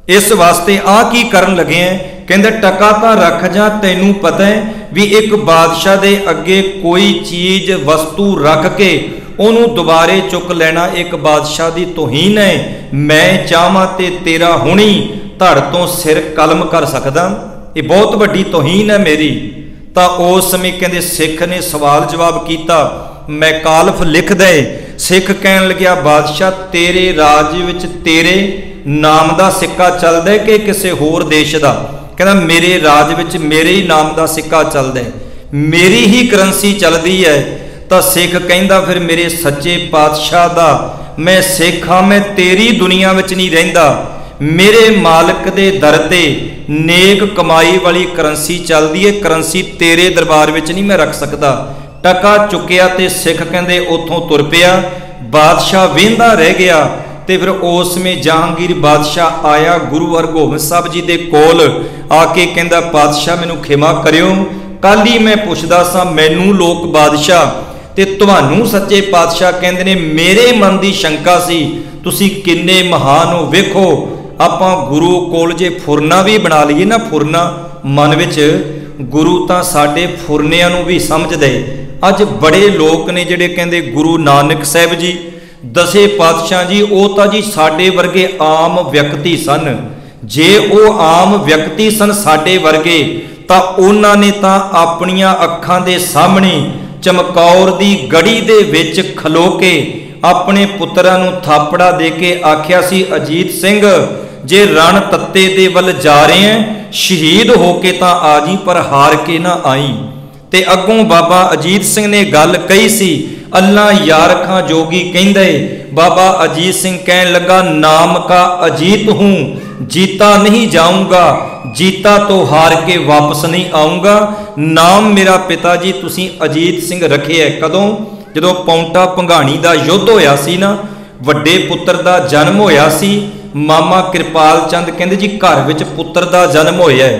इस वास्ते आ की करन लगे हैं? कहंदे टका तां रख जा, तैनूं पता है भी एक बादशाह दे अगे कोई चीज़ वस्तु रख के ਉਹਨੂੰ ਦੁਬਾਰੇ ਚੁੱਕ ਲੈਣਾ ਇੱਕ ਬਾਦਸ਼ਾਹ ਦੀ ਤੋਹੀਨ ਹੈ। मैं ਚਾਹਾਂ ਤੇ ਤੇਰਾ ਹੁਣੀ ਧੜ ਤੋਂ ਸਿਰ ਕਲਮ ਕਰ ਸਕਦਾ, ਇਹ ਬਹੁਤ ਵੱਡੀ ਤੋਹੀਨ ਹੈ ਮੇਰੀ। ਤਾਂ ਉਸ ਸਮੇਂ ਕਹਿੰਦੇ ਸਿੱਖ ਨੇ ਸਵਾਲ ਜਵਾਬ ਕੀਤਾ, मैं ਕਾਲਫ ਲਿਖ ਦੇ। ਸਿੱਖ ਕਹਿਣ ਲੱਗਿਆ ਬਾਦਸ਼ਾਹ तेरे ਰਾਜ ਵਿੱਚ तेरे नाम ਦਾ ਸਿੱਕਾ ਚੱਲਦਾ ਕਿ ਕਿਸੇ ਹੋਰ ਦੇਸ਼ ਦਾ? ਕਹਿੰਦਾ ਮੇਰੇ ਰਾਜ ਵਿੱਚ ਮੇਰੇ ਹੀ ਨਾਮ ਦਾ ਸਿੱਕਾ ਚੱਲਦਾ, ਮੇਰੀ ਹੀ ਕਰੰਸੀ ਚੱਲਦੀ ਹੈ। ਤਾਂ ਸਿੱਖ ਕਹਿੰਦਾ ਫਿਰ ਮੇਰੇ ਸੱਚੇ ਪਾਤਸ਼ਾਹ ਦਾ मैं सिख हाँ, मैं तेरी दुनिया में नहीं रहिंदा, मेरे मालिक दे दर ते नेक कमाई वाली करंसी चलदी है, करंसी तेरे दरबार में नहीं मैं रख सकता। टका चुकिया ते सिख कहंदे उथों तुर पिया। बादशाह वेंदा रह गया ते फिर उस में जहांगीर बादशाह आया गुरु हरगोबिंद साहब जी दे कोल आके कहंदा पातशाह मैनू खिमा करियो, कल ही मैं पुछदा सा मैनू लोक बादशाह ते तुहानू सच्चे पातशाह कहंदे ने मेरे मन की शंका सी तुसी किन्ने महान हो। वेखो आपां गुरु कोल जे फुरना भी बना लईए ना, फुरना मन विच गुरु तां साडे फुरनियां नू भी समझदे। अज बड़े लोग ने जिहड़े कहंदे गुरु नानक साहिब जी दसे पातशाह जी वो तां जी साडे वर्गे आम व्यक्ति सन। जे वो आम व्यक्ति सन साडे वर्गे तां उन्हां ने तां अपनियां अखां दे सामने चमकौर दी गड़ी दे विच खलो के अपने पुत्रा नू थापड़ा दे के आख्या सी अजीत सिंह जे रण तत्ते दे वल जा रहे हैं शहीद होके तां आ जी पर हार के ना आई। ते अगों बाबा अजीत सिंह ने गल कही सी अल्लाह यार खां जोगी कहंदे बाबा अजीत सिंह कहन लगा नाम का अजीत हूँ जीता नहीं जाऊंगा, जीता तो हार के वापस नहीं आऊंगा। नाम मेरा पिताजी तुसी अजीत सिंह रखे है। कदों जदों पौंटा भंगाणी दा युद्ध होया सी ना, वड्डे पुत्र दा जन्म होया सी। मामा कृपाल चंद कहंदे जी घर विच पुत्र दा जन्म होया है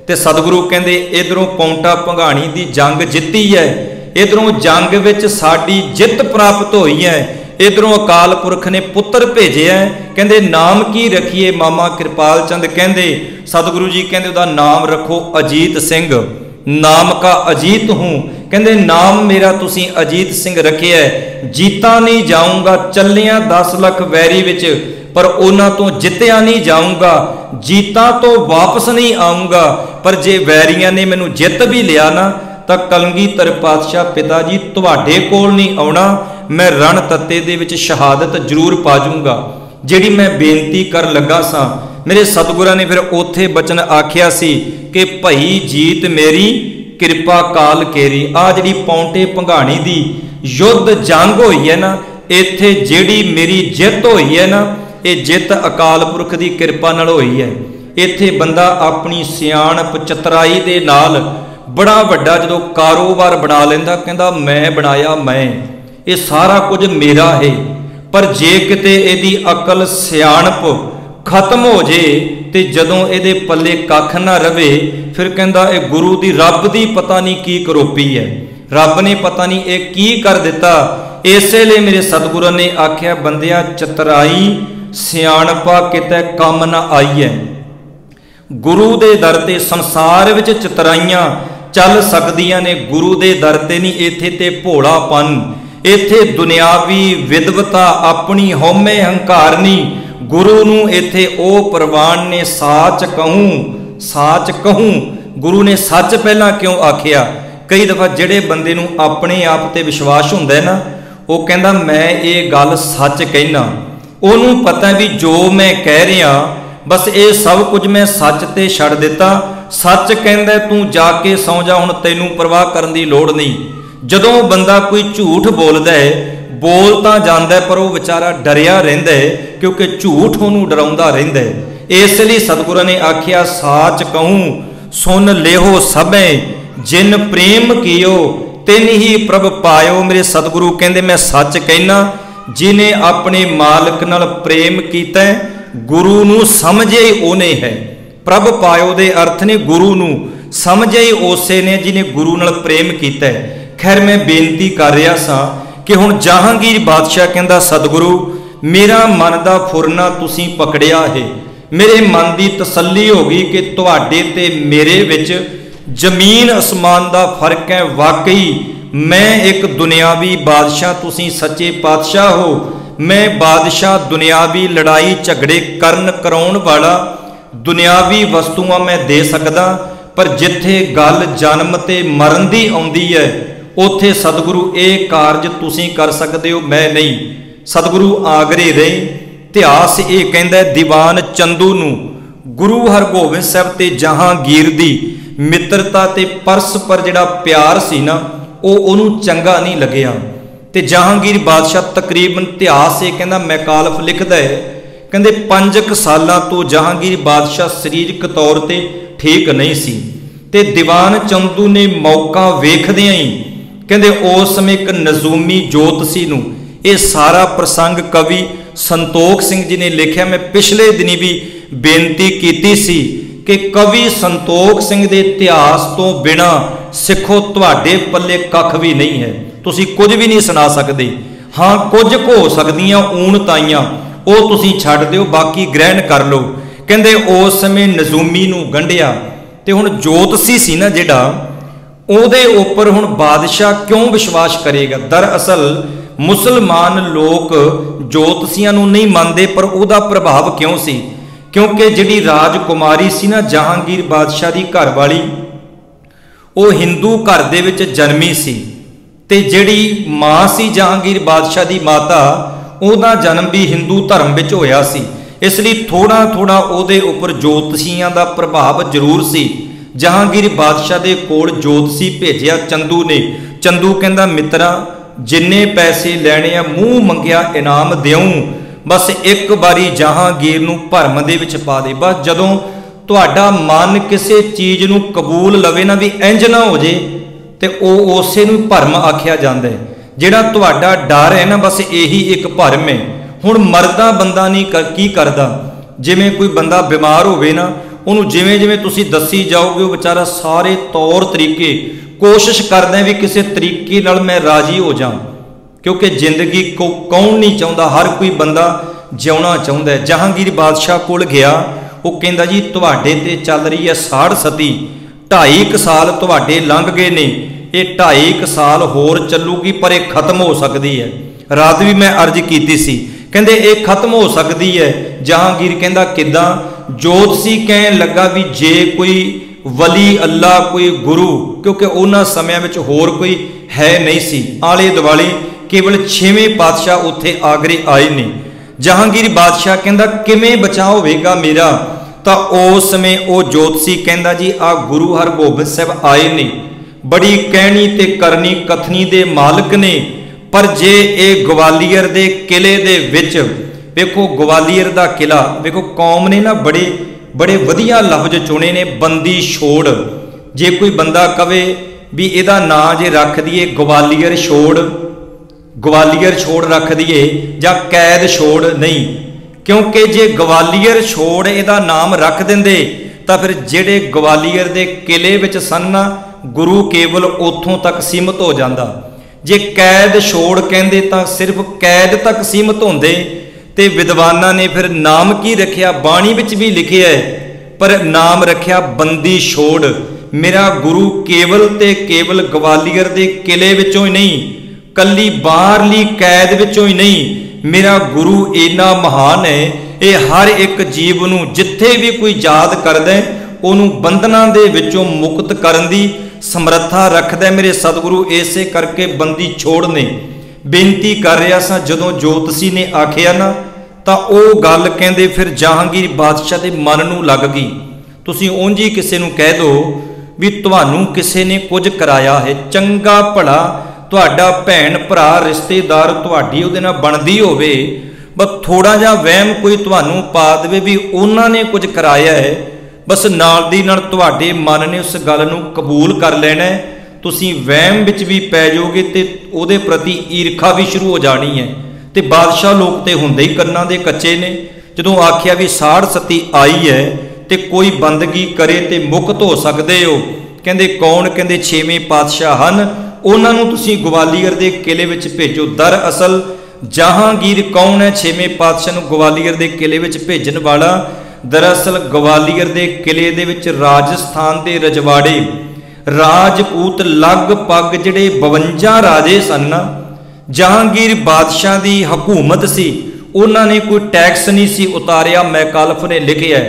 ते सतगुरु कहंदे इधरों पौंटा भंगाणी दी जंग जित्ती है, इधरों जंग विच साडी जित प्राप्त हुई है, इधरों अकाल पुरख ने पुत्र भेजे है। कहंदे नाम की रखिए? मामा कृपाल चंद कहंदे सतगुरु जी कहंदे उहदा नाम रखो अजीत सिंह, नाम का अजीत हूँ। कहंदे नाम मेरा तुसी अजीत सिंह रखे है, जीता नहीं जाऊंगा, चलिया 10 लाख वैरी विच पर उन्हां तो जित्या नहीं जाऊंगा, जीता तो वापस नहीं आऊंगा। पर जे वैरियां ने मैनू जित भी लिया ना तां कलगीधर पातशाह पिता जी तुहाडे कोल नहीं आउणा, मैं रण तत्ते दे विच शहादत जरूर पा जूंगा। जिहड़ी मैं बेनती कर लगा सा मेरे सतगुरां ने फिर ओथे बचन आख्या सी कि भई जीत मेरी किरपा काल केरी। आ जिहड़ी पौंटे भंगाणी दी युद्ध जंग होई है ना, इत्थे जिहड़ी मेरी जित होई है ना, ये जित अकाल पुरख की किरपा नाल होई है। इत्थे बंदा अपनी सियाणप चतराई दे नाल बड़ा वड्डा जदों कारोबार बना लैंदा, कहंदा मैं बनाया, मैं ये सारा कुछ मेरा है। पर जे किते इहदी अकल सियाणप खत्म हो जे ते जदों इहदे पल्ले कख ना रवे फिर कहंदा ये गुरु दी रब दी पता नहीं की करोपी है, रब ने पता नहीं ये की कर दिता। इसलिए मेरे सतगुरु ने आख्या बंदिया चतराई सियाणपा किते कम ना आई है। गुरु दे दर ते संसार विच चतराइयां चल सकदियां ने, गुरु दे दर ते नहीं। इत्थे ते भोलापन, इत्थे दुनियावी विदवता, अपनी हौमे हंकारनी, गुरु नू इत्थे ओ प्रवान ने साच कहूँ, साच कहूँ। गुरु ने सच पहला क्यों आखिया? कई दफा जिहड़े बंदे नू अपने आप ते विश्वास हुंदा है ना, वो कहंदा मैं ये गल सच कहना, ओनू पता भी जो मैं कह रहा बस ये सब कुछ मैं सच ते छड़ दिता। सच कहंदा तू जाके सौ जा, हुण तैनू परवाह करन दी लोड़ नहीं। जदों बंदा कोई झूठ बोलदा है, बोल तां जांदा है पर वो बेचारा डरिया रहिंदा है क्योंकि झूठ उहनूं डराउंदा रहिंदा है। इसलिए सतगुरु ने आखिया साच कहूँ सुन लेहो सबे, जिन प्रेम कियो तिन ही प्रभ पायो। मेरे सतगुरु कहंदे मैं सच कहना, जिन्हें अपने मालिक नाल प्रेम कीता है गुरु नू समझे ओने है। प्रभ पायो दे अर्थ ने गुरु नू समझे उसे ने जिन्हें गुरु नाल प्रेम कीता है। खैर मैं बेनती कर रहा सा कि हुण जहांगीर बादशाह कहंदा सतगुरु मेरा मन दा फुरना तुसीं पकड़िया है, मेरे मन की तसल्ली हो गई कि तुहाडे ते मेरे विच जमीन आसमान का फर्क है। वाकई मैं एक दुनियावी बादशाह, तुसीं सच्चे पातशाह हो। मैं बादशाह दुनियावी लड़ाई झगड़े करन कराउण वाला दुनियावी वस्तुआं मैं दे सकदा, पर जिथे गल जन्म ते मरण दी आउंदी है उत्थे सतगुरु ये कारज तुसीं कर सकदे हो, मैं नहीं। सतगुरु आगरे रहे। इतिहास ये कहंदा दीवान चंदू नूं गुरु हरगोबिंद साहब ते जहांगीर दी मित्रता ते परस्पर जिहड़ा प्यार सी ना उहनूं चंगा नहीं लग्या। ते जहांगीर बादशाह तकरीबन इतिहास ये कहंदा मैकालफ लिखदा है, कहंदे 5 सालां तो जहांगीर बादशाह सरीरक तौर ते ठीक नहीं सी। ते दीवान चंदू ने मौका वेखदियां ही कहंदे उस समय एक नजूमी जोतसी नूं ये सारा प्रसंग कवि संतोख सिंह जी ने लिखा। मैं पिछले दिनी भी बेनती की सी कि कवि संतोख सिंह के इतिहास तो बिना सिखो तुहाडे पल्ले कख भी नहीं है, तुसी कुछ भी नहीं सुना सकते। हाँ कुछ हो सकदियां ऊण ताइयां वो तुसी छड्ड दिओ, बाकी ग्रहण कर लो। कहंदे उस समय नजूमी नूं गंढिया ते हुण जोतसी सी ना जिहड़ा ਉਹਦੇ ਉੱਪਰ ਹੁਣ ਬਾਦਸ਼ਾਹ क्यों विश्वास करेगा। दरअसल मुसलमान लोग जोतसियां नूं नहीं मानते, पर ਉਹਦਾ प्रभाव क्यों सी, क्योंकि जिहड़ी राजकुमारी सी ना जहांगीर बादशाह की घर वाली वो हिंदू घर दे विच जन्मी सी, ते जिहड़ी मां सी जहांगीर बादशाह की माता ਉਹਦਾ जन्म भी हिंदू धर्म विच होया सी। इसलिए थोड़ा थोड़ा ਉਹਦੇ उपर जोतसियां का प्रभाव जरूर सी। जहांगीर बादशाह के कोल जोतसी भेजिया चंदू ने। चंदू कहंदा मित्रा जिन्ने पैसे लैणे आ मूँह मंगिया इनाम देऊं, बस एक बारी जहांगीर नूं भरम दे विच पा दे। बस जदों तुहाडा मन किसी चीज़ नूं कबूल लवे ना भी इंज ना हो जे ते ओ उसे नूं भरम आखिया जांदा है। जिहड़ा तुहाडा डर है ना बस यही एक भरम है। हुण मरदा बंदा नहीं की करदा, जिवें कोई बंदा बीमार होवे ना उन्होंने जिमें जिमें तुसी दसी जाओगे वो बेचारा सारे तौर तरीके कोशिश करता है भी किसी तरीके नाल मैं राजी हो जाऊं, क्योंकि जिंदगी को कौन नहीं चाहता, हर कोई बंदा जिउना चाहता है। जहांगीर बादशाह कोल गया, वो कहंदा जी तुहाडे ते चल रही है साड़ सती, 2.5 साल तुहाडे लंघ गए ने, ये 2.5 साल होर चलूगी पर यह खत्म हो सकती है। रात भी मैं अर्ज की सी, कहंदे ये खत्म हो सकती है। जहांगीर कहंदा किदां? जोतसी कहन लगा भी जे कोई वली अल्लाह कोई गुरु, क्योंकि उन्हां समयां विच होर कोई है नहीं सी, आले दुआले केवल 6वें पातशाह उत्थे आगरे आए ने। जहांगीर बादशाह कहंदा किवें बचा होवेगा मेरा? तां उस समय वो जोतसी कहंदा जी आ गुरु हरगोबिंद साहब आए ने, बड़ी कहनी ते करनी कथनी दे मालक ने, पर जे ये ग्वालियर दे किले दे विच वेखो, ग्वालियर का किला वेखो, कौम ने ना बड़े बड़े वधिया लफ्ज चुने ने, बंदी छोड़। जे कोई बंदा कवे भी इहदा नां जे रख दिए ग्वालियर छोड़, ग्वालियर छोड़ रख दिए जां कैद छोड़, नहीं, क्योंकि जे ग्वालियर छोड़ इहदा नाम रख देंदे तां फिर जिहड़े ग्वालियर दे किले विच सन ना गुरु केवल उत्थों तक सीमित हो जांदा। जे कैद छोड़ कहंदे तां सिर्फ कैद तक सीमित होंदे, ते विद्वाना ने फिर नाम की रखिया, बाणी विच भी लिखे है, पर नाम रखिया बंदी छोड़। मेरा गुरु केवल ते केवल ग्वालियर दे किले विचों ही नहीं, कली बाहरली कैद विचों ही नहीं, मेरा गुरु इन्ना महान है, ये हर एक जीव नूं जिथे भी कोई याद करदा है उहनूं बंधनां दे विचों मुक्त करन दी समर्था रखदा है मेरे सतगुरु। इसे करके बंदी छोड़ ने बेनती कर रहा सा, जदों जोतसी ने आखिया ना तां ओह गल कहंदे फिर जहांगीर बादशाह दे मन नूं लग गई। तुसीं उंज ही किसी नूं कह दो भी तुहानूं किसी ने कुछ कराया है, चंगा भला तुहाडा भैन भरा रिश्तेदार तुहाडी उहदे नाल बनदी होवे, बस थोड़ा जिहा वहम कोई तुहानूं पा देवे भी उन्हां ने कुछ कराया है, बस नाल दी नाल तुहाडे मन ने उस गल नूं कबूल कर लेना है। तुसीं वहम विच भी पै जाओगे ते उहदे प्रति ईरखा भी शुरू हो जानी है। ते बादशाह लोग तो हुंदे ही कन्नां दे कच्चे ने। जदों आखिया भी साड़ सती आई है ते कोई बंदगी करे ते मुक्त हो सकदे हो, कहंदे कौन? कहंदे 6वें पातशाह हन, उन्हां नूं तुसीं ग्वालियर दे किले विच भेजो। दरअसल जहांगीर कौन है 6वें पातशाह नूं ग्वालियर दे किले विच भेजण वाला? दरअसल ग्वालियर के किले दे विच राजस्थान के रजवाड़े राजपूत लगभग जिहड़े 52 राजे सन ना, जहांगीर बादशाह की हकूमत सी, उन्होंने कोई टैक्स नहीं सी उतारिया। मैकालफ ने लिखिया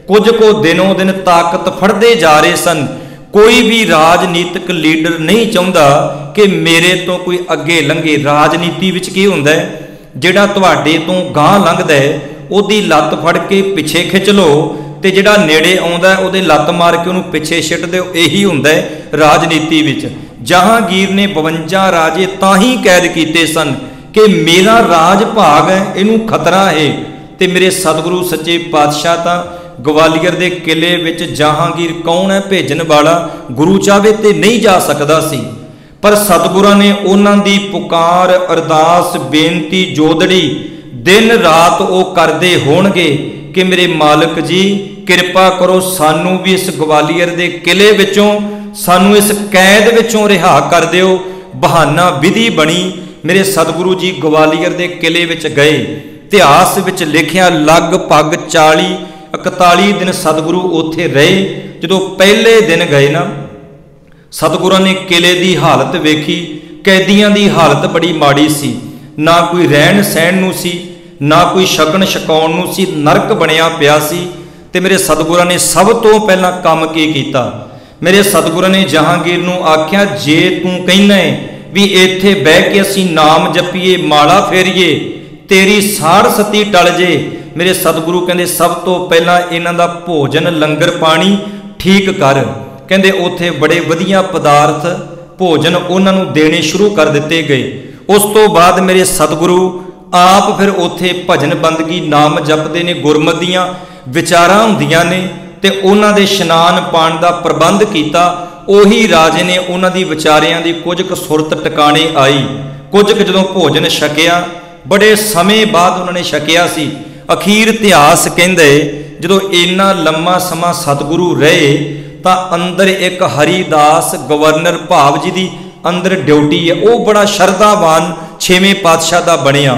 कुछ को दिनों दिन ताकत फड़ते जा रहे सन। कोई भी राजनीतिक लीडर नहीं चाहता कि मेरे तो कोई अगे लंघे। राजनीति विच की हुंदा है, जिहड़ा तुहाडे तो गांह लंघदा है उहदी लत्त फड़ के पिछे खिंच लो, ते जिहड़ा नेड़े आउंदा है उहदे लत्त मार के उहनूं पिछे छिट दिओ। यही हुंदा है राजनीति विच। जहांगीर ने 52 राजे तां ही कैद कीते सन कि मेरा राज भाग है, इनू खतरा है। ते मेरे सतगुरु सच्चे पातशाह तां ग्वालियर के किले विच जहांगीर कौन है भेजन वाला, गुरु चाहे तो नहीं जा सकता सी, पर सतगुरां ने उन्हां दी पुकार अरदास बेनती जोदड़ी दिन रात वो करते होणगे कि मेरे मालिक जी कृपा करो, सानू भी इस ग्वालियर के किले विचों, सानू इस कैद विचों रिहा कर दिओ। बहाना विधि बनी। मेरे सतगुरु जी ग्वालियर के किले विच गए। इतिहास विच लिखिया लगभग 40-41 दिन सतगुरु उत्थे रहे। जदों पहले दिन गए ना, सतगुरां ने किले की हालत वेखी। कैदियां की हालत बड़ी माड़ी सी, ना कोई रहन सहन नूं सी, ना कोई छकण छकाउण नूं सी, नरक बनिया पिया सी। ते मेरे सतगुरां ने सब तो पहला काम की कीता, मेरे सतगुरां ने जहांगीर नूं आख्या जे तू कहना है भी इत्थे बह के असीं नाम जपीए, माला फेरीए, तेरी साड़ सती टल जे। मेरे सतगुरु कहंदे सब तो पहला इन्हां दा भोजन लंगर पानी ठीक कर। कहंदे उत्थे बड़े वधिया पदार्थ भोजन उन्हां नूं देने शुरू कर दिते गए। उस तो बाद मेरे सतगुरु आप फिर उत्थे भजन बंदगी नाम जपदे ने, गुरमत दीआं विचारां हुंदियां ने, ते उन्हां दे इशनान पाण दा प्रबंध कीता। उही राजे ने उन्हां दी विचारियां दी कुछ क सुरत टिकाणे आई। कुछ क जदों भोजन छकिया, बड़े समय बाद उन्होंने छकिया सी। अखीर इतिहास कहंदे जदों इन्ना लम्मा समा सतगुरु रहे तां अंदर एक हरिदास गवर्नर भाव जी दी अंदर ड्यूटी है, वो बड़ा शरधावान 6वें पातशाह दा बनिया।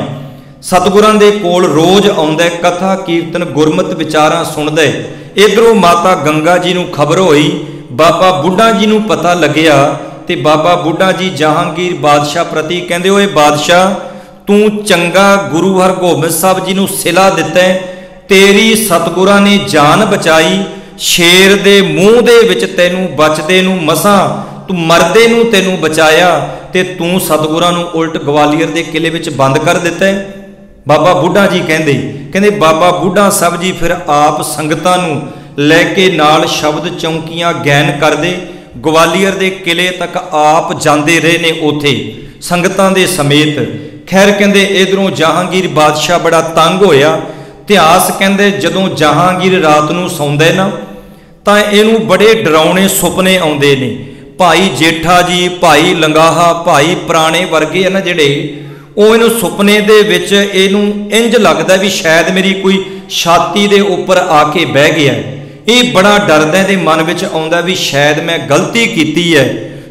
सतगुरां दे कोल रोज आउंदा, कथा कीर्तन गुरमत विचारां सुणदा। इधरों माता गंगा जी नूं खबर होई, बाबा बुढ़ा जी नूं पता लग्या ते बाबा बुढ़ा जी जहांगीर बादशाह प्रति कहंदे, ओए बादशाह तू चंगा गुरु हरगोबिंद साहब जी नूं सिला दिता है, तेरी सतगुरां ने जान बचाई। शेर दे मूँह दे विच तैनूं बचदे नूं मसां, तू मरदे नूं तैनूं बचाया, ते तू सतगुरां नूं उल्ट ग्वालियर दे किले विच बंद कर दिता है। बाबा बुढ़ा जी कहंदे बाबा बुढ़ा साहब जी फिर आप संगतां नूं लैके नाल शब्द चौंकियां गैन करदे ग्वालियर दे किले तक आप जांदे रहे ने उत्थे संगतां दे समेत। खैर कहंदे इधरों जहांगीर बादशाह बड़ा तंग होया। इतिहास कहंदे जदों जहांगीर रात नूं सौंदा ना तां इहनूं बड़े डरावने सुपने आउंदे ने। भाई जेठा जी, भाई लंगाहा, भाई पुराणे वर्गे है ना जिहड़े, ਉਹ ਇਹਨੂੰ ਸੁਪਨੇ ਦੇ ਵਿੱਚ ਇਹਨੂੰ ਇੰਜ ਲੱਗਦਾ ਵੀ ਸ਼ਾਇਦ ਮੇਰੀ ਕੋਈ ਛਾਤੀ ਦੇ ਉੱਪਰ ਆ ਕੇ ਬਹਿ ਗਿਆ। ਇਹ ਬੜਾ ਡਰਦਾ ਦੇ ਮਨ ਵਿੱਚ ਆਉਂਦਾ ਵੀ ਸ਼ਾਇਦ ਮੈਂ ਗਲਤੀ ਕੀਤੀ ਹੈ,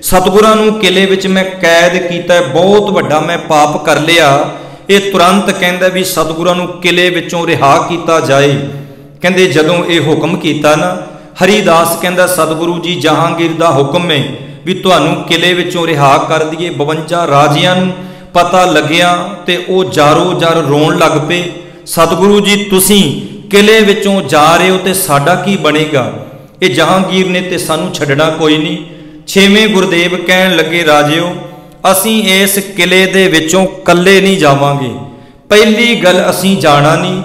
ਸਤਿਗੁਰਾਂ ਨੂੰ ਕਿਲੇ ਵਿੱਚ ਮੈਂ ਕੈਦ ਕੀਤਾ, ਬਹੁਤ ਵੱਡਾ ਮੈਂ ਪਾਪ ਕਰ ਲਿਆ। ਇਹ ਤੁਰੰਤ ਕਹਿੰਦਾ ਵੀ ਸਤਿਗੁਰਾਂ ਨੂੰ ਕਿਲੇ ਵਿੱਚੋਂ ਰਿਹਾ ਕੀਤਾ ਜਾਏ। ਕਹਿੰਦੇ ਜਦੋਂ ਇਹ ਹੁਕਮ ਕੀਤਾ ਨਾ, ਹਰੀਦਾਸ ਕਹਿੰਦਾ ਸਤਿਗੁਰੂ ਜੀ ਜਹਾਂਗੀਰ ਦਾ ਹੁਕਮ ਹੈ ਵੀ ਤੁਹਾਨੂੰ ਕਿਲੇ ਵਿੱਚੋਂ ਰਿਹਾ ਕਰ ਦਈਏ। 52 ਰਾਜਿਆਂ ਨੂੰ पता लग्या ते वो जारो जार रोन लग पे, सतगुरु जी तुसी किले विचों जा रहे हो ते साडा की बनेगा? ये जहांगीर ने ते सानू छड्डना कोई नहीं। 6वें गुरदेव कहन लगे राजिओ असीं इस किले दे विचों कल्ले नहीं जावांगे। पहली गल असीं जाना नहीं,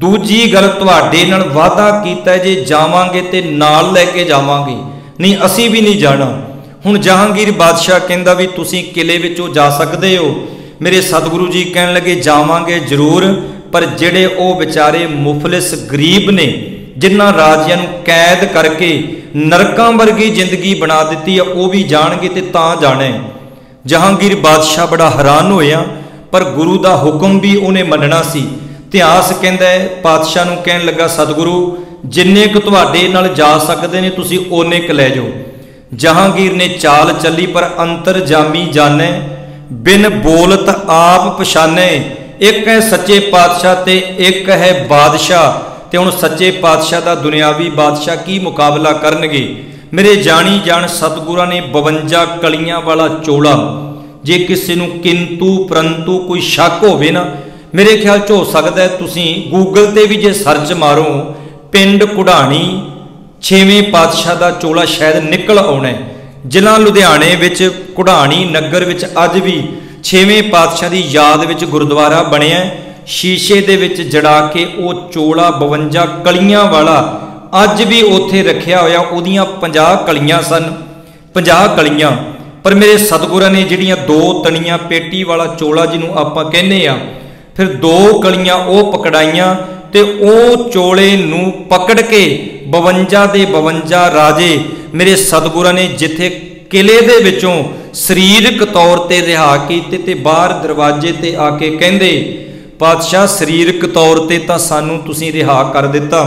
दूजी गल तुहाडे नाल वादा कीता जे जावांगे ते नाल लैके जावांगे, नहीं असीं भी नहीं जाना। हुण जहांगीर बादशाह कहंदा भी तुसीं किले विचों जा सकदे हो। मेरे सतगुरु जी कहन लगे जावांगे जरूर, पर जिहड़े ओ बेचारे मुफलिस गरीब ने जिन्हां राजियां नूं कैद करके नरकां वर्गी जिंदगी बना दित्ती है, वो भी जाणगे ते तां जाणे। जहांगीर बादशाह बड़ा हैरान होया, पर गुरु दा हुक्म भी उहने मनना सी। इतिहास कहंदा है पातशाह नूं कहन लगा सतगुरु जिन्ने क तुहाडे नाल जा सकदे ने तुसीं ओने क लै जाओ। जहांगीर ने चाल चली, पर अंतरजामी जाने बिन बोलत आप पछाने। एक है सच्चे पातशाह ते एक है बादशाह, ਤੇ ਹੁਣ ਸੱਚੇ ਪਾਤਸ਼ਾਹ ਦਾ ਦੁਨਿਆਵੀ ਬਾਦਸ਼ਾਹ ਕੀ ਮੁਕਾਬਲਾ ਕਰਨਗੇ। ਮੇਰੇ ਜਾਣੀ ਜਾਣ ਸਤਿਗੁਰਾਂ ਨੇ 52 ਕਲੀਆਂ ਵਾਲਾ ਚੋਲਾ, ਜੇ ਕਿਸੇ ਨੂੰ ਕਿੰਤੂ ਪਰੰਤੂ ਕੋਈ ਸ਼ੱਕ ਹੋਵੇ ਨਾ, ਮੇਰੇ ਖਿਆਲ 'ਚ ਹੋ ਸਕਦਾ ਤੁਸੀਂ ਗੂਗਲ ਤੇ ਵੀ ਜੇ ਸਰਚ ਮਾਰੋ ਪਿੰਡ ਕੁਢਾਣੀ 6ਵੇਂ ਪਾਤਸ਼ਾਹ ਦਾ ਚੋਲਾ ਸ਼ਾਇਦ ਨਿਕਲ ਆਉਣਾ। ਜ਼ਿਲ੍ਹਾ ਲੁਧਿਆਣੇ ਵਿੱਚ ਕੁਢਾਣੀ ਨਗਰ ਵਿੱਚ ਅੱਜ ਵੀ 6ਵੇਂ ਪਾਤਸ਼ਾਹ ਦੀ ਯਾਦ ਵਿੱਚ ਗੁਰਦੁਆਰਾ ਬਣਿਆ। ਸ਼ੀਸ਼ੇ ਦੇ ਵਿੱਚ ਜੜਾ ਕੇ ਉਹ ਚੋਲਾ 52 ਕਲੀਆਂ ਵਾਲਾ ਅੱਜ ਵੀ ਉੱਥੇ ਰੱਖਿਆ ਹੋਇਆ। ਉਹਦੀਆਂ 50 ਕਲੀਆਂ ਸਨ, 50 ਕਲੀਆਂ। ਪਰ ਮੇਰੇ ਸਤਿਗੁਰਾਂ ਨੇ ਜਿਹੜੀਆਂ 2 ਤਣੀਆਂ ਪੇਟੀ ਵਾਲਾ ਚੋਲਾ ਜਿਹਨੂੰ ਆਪਾਂ ਕਹਿੰਦੇ ਆ, ਫਿਰ 2 ਕਲੀਆਂ ਉਹ ਪਕੜਾਈਆਂ ਤੇ ਉਹ ਚੋਲੇ ਨੂੰ ਪਕੜ ਕੇ 52 ਦੇ 52 ਰਾਜੇ ਮੇਰੇ ਸਤਿਗੁਰਾਂ ਨੇ ਜਿੱਥੇ ਕਿਲੇ ਦੇ ਵਿੱਚੋਂ ਸਰੀਰਕ ਤੌਰ ਤੇ ਰਿਹਾ ਕੀਤੇ ਤੇ ਬਾਹਰ ਦਰਵਾਜ਼ੇ ਤੇ ਆ ਕੇ ਕਹਿੰਦੇ, ਪਾਤਸ਼ਾਹ ਸਰੀਰਕ ਤੌਰ ਤੇ ਤਾਂ ਸਾਨੂੰ ਤੁਸੀਂ ਰਿਹਾ ਕਰ ਦਿੱਤਾ,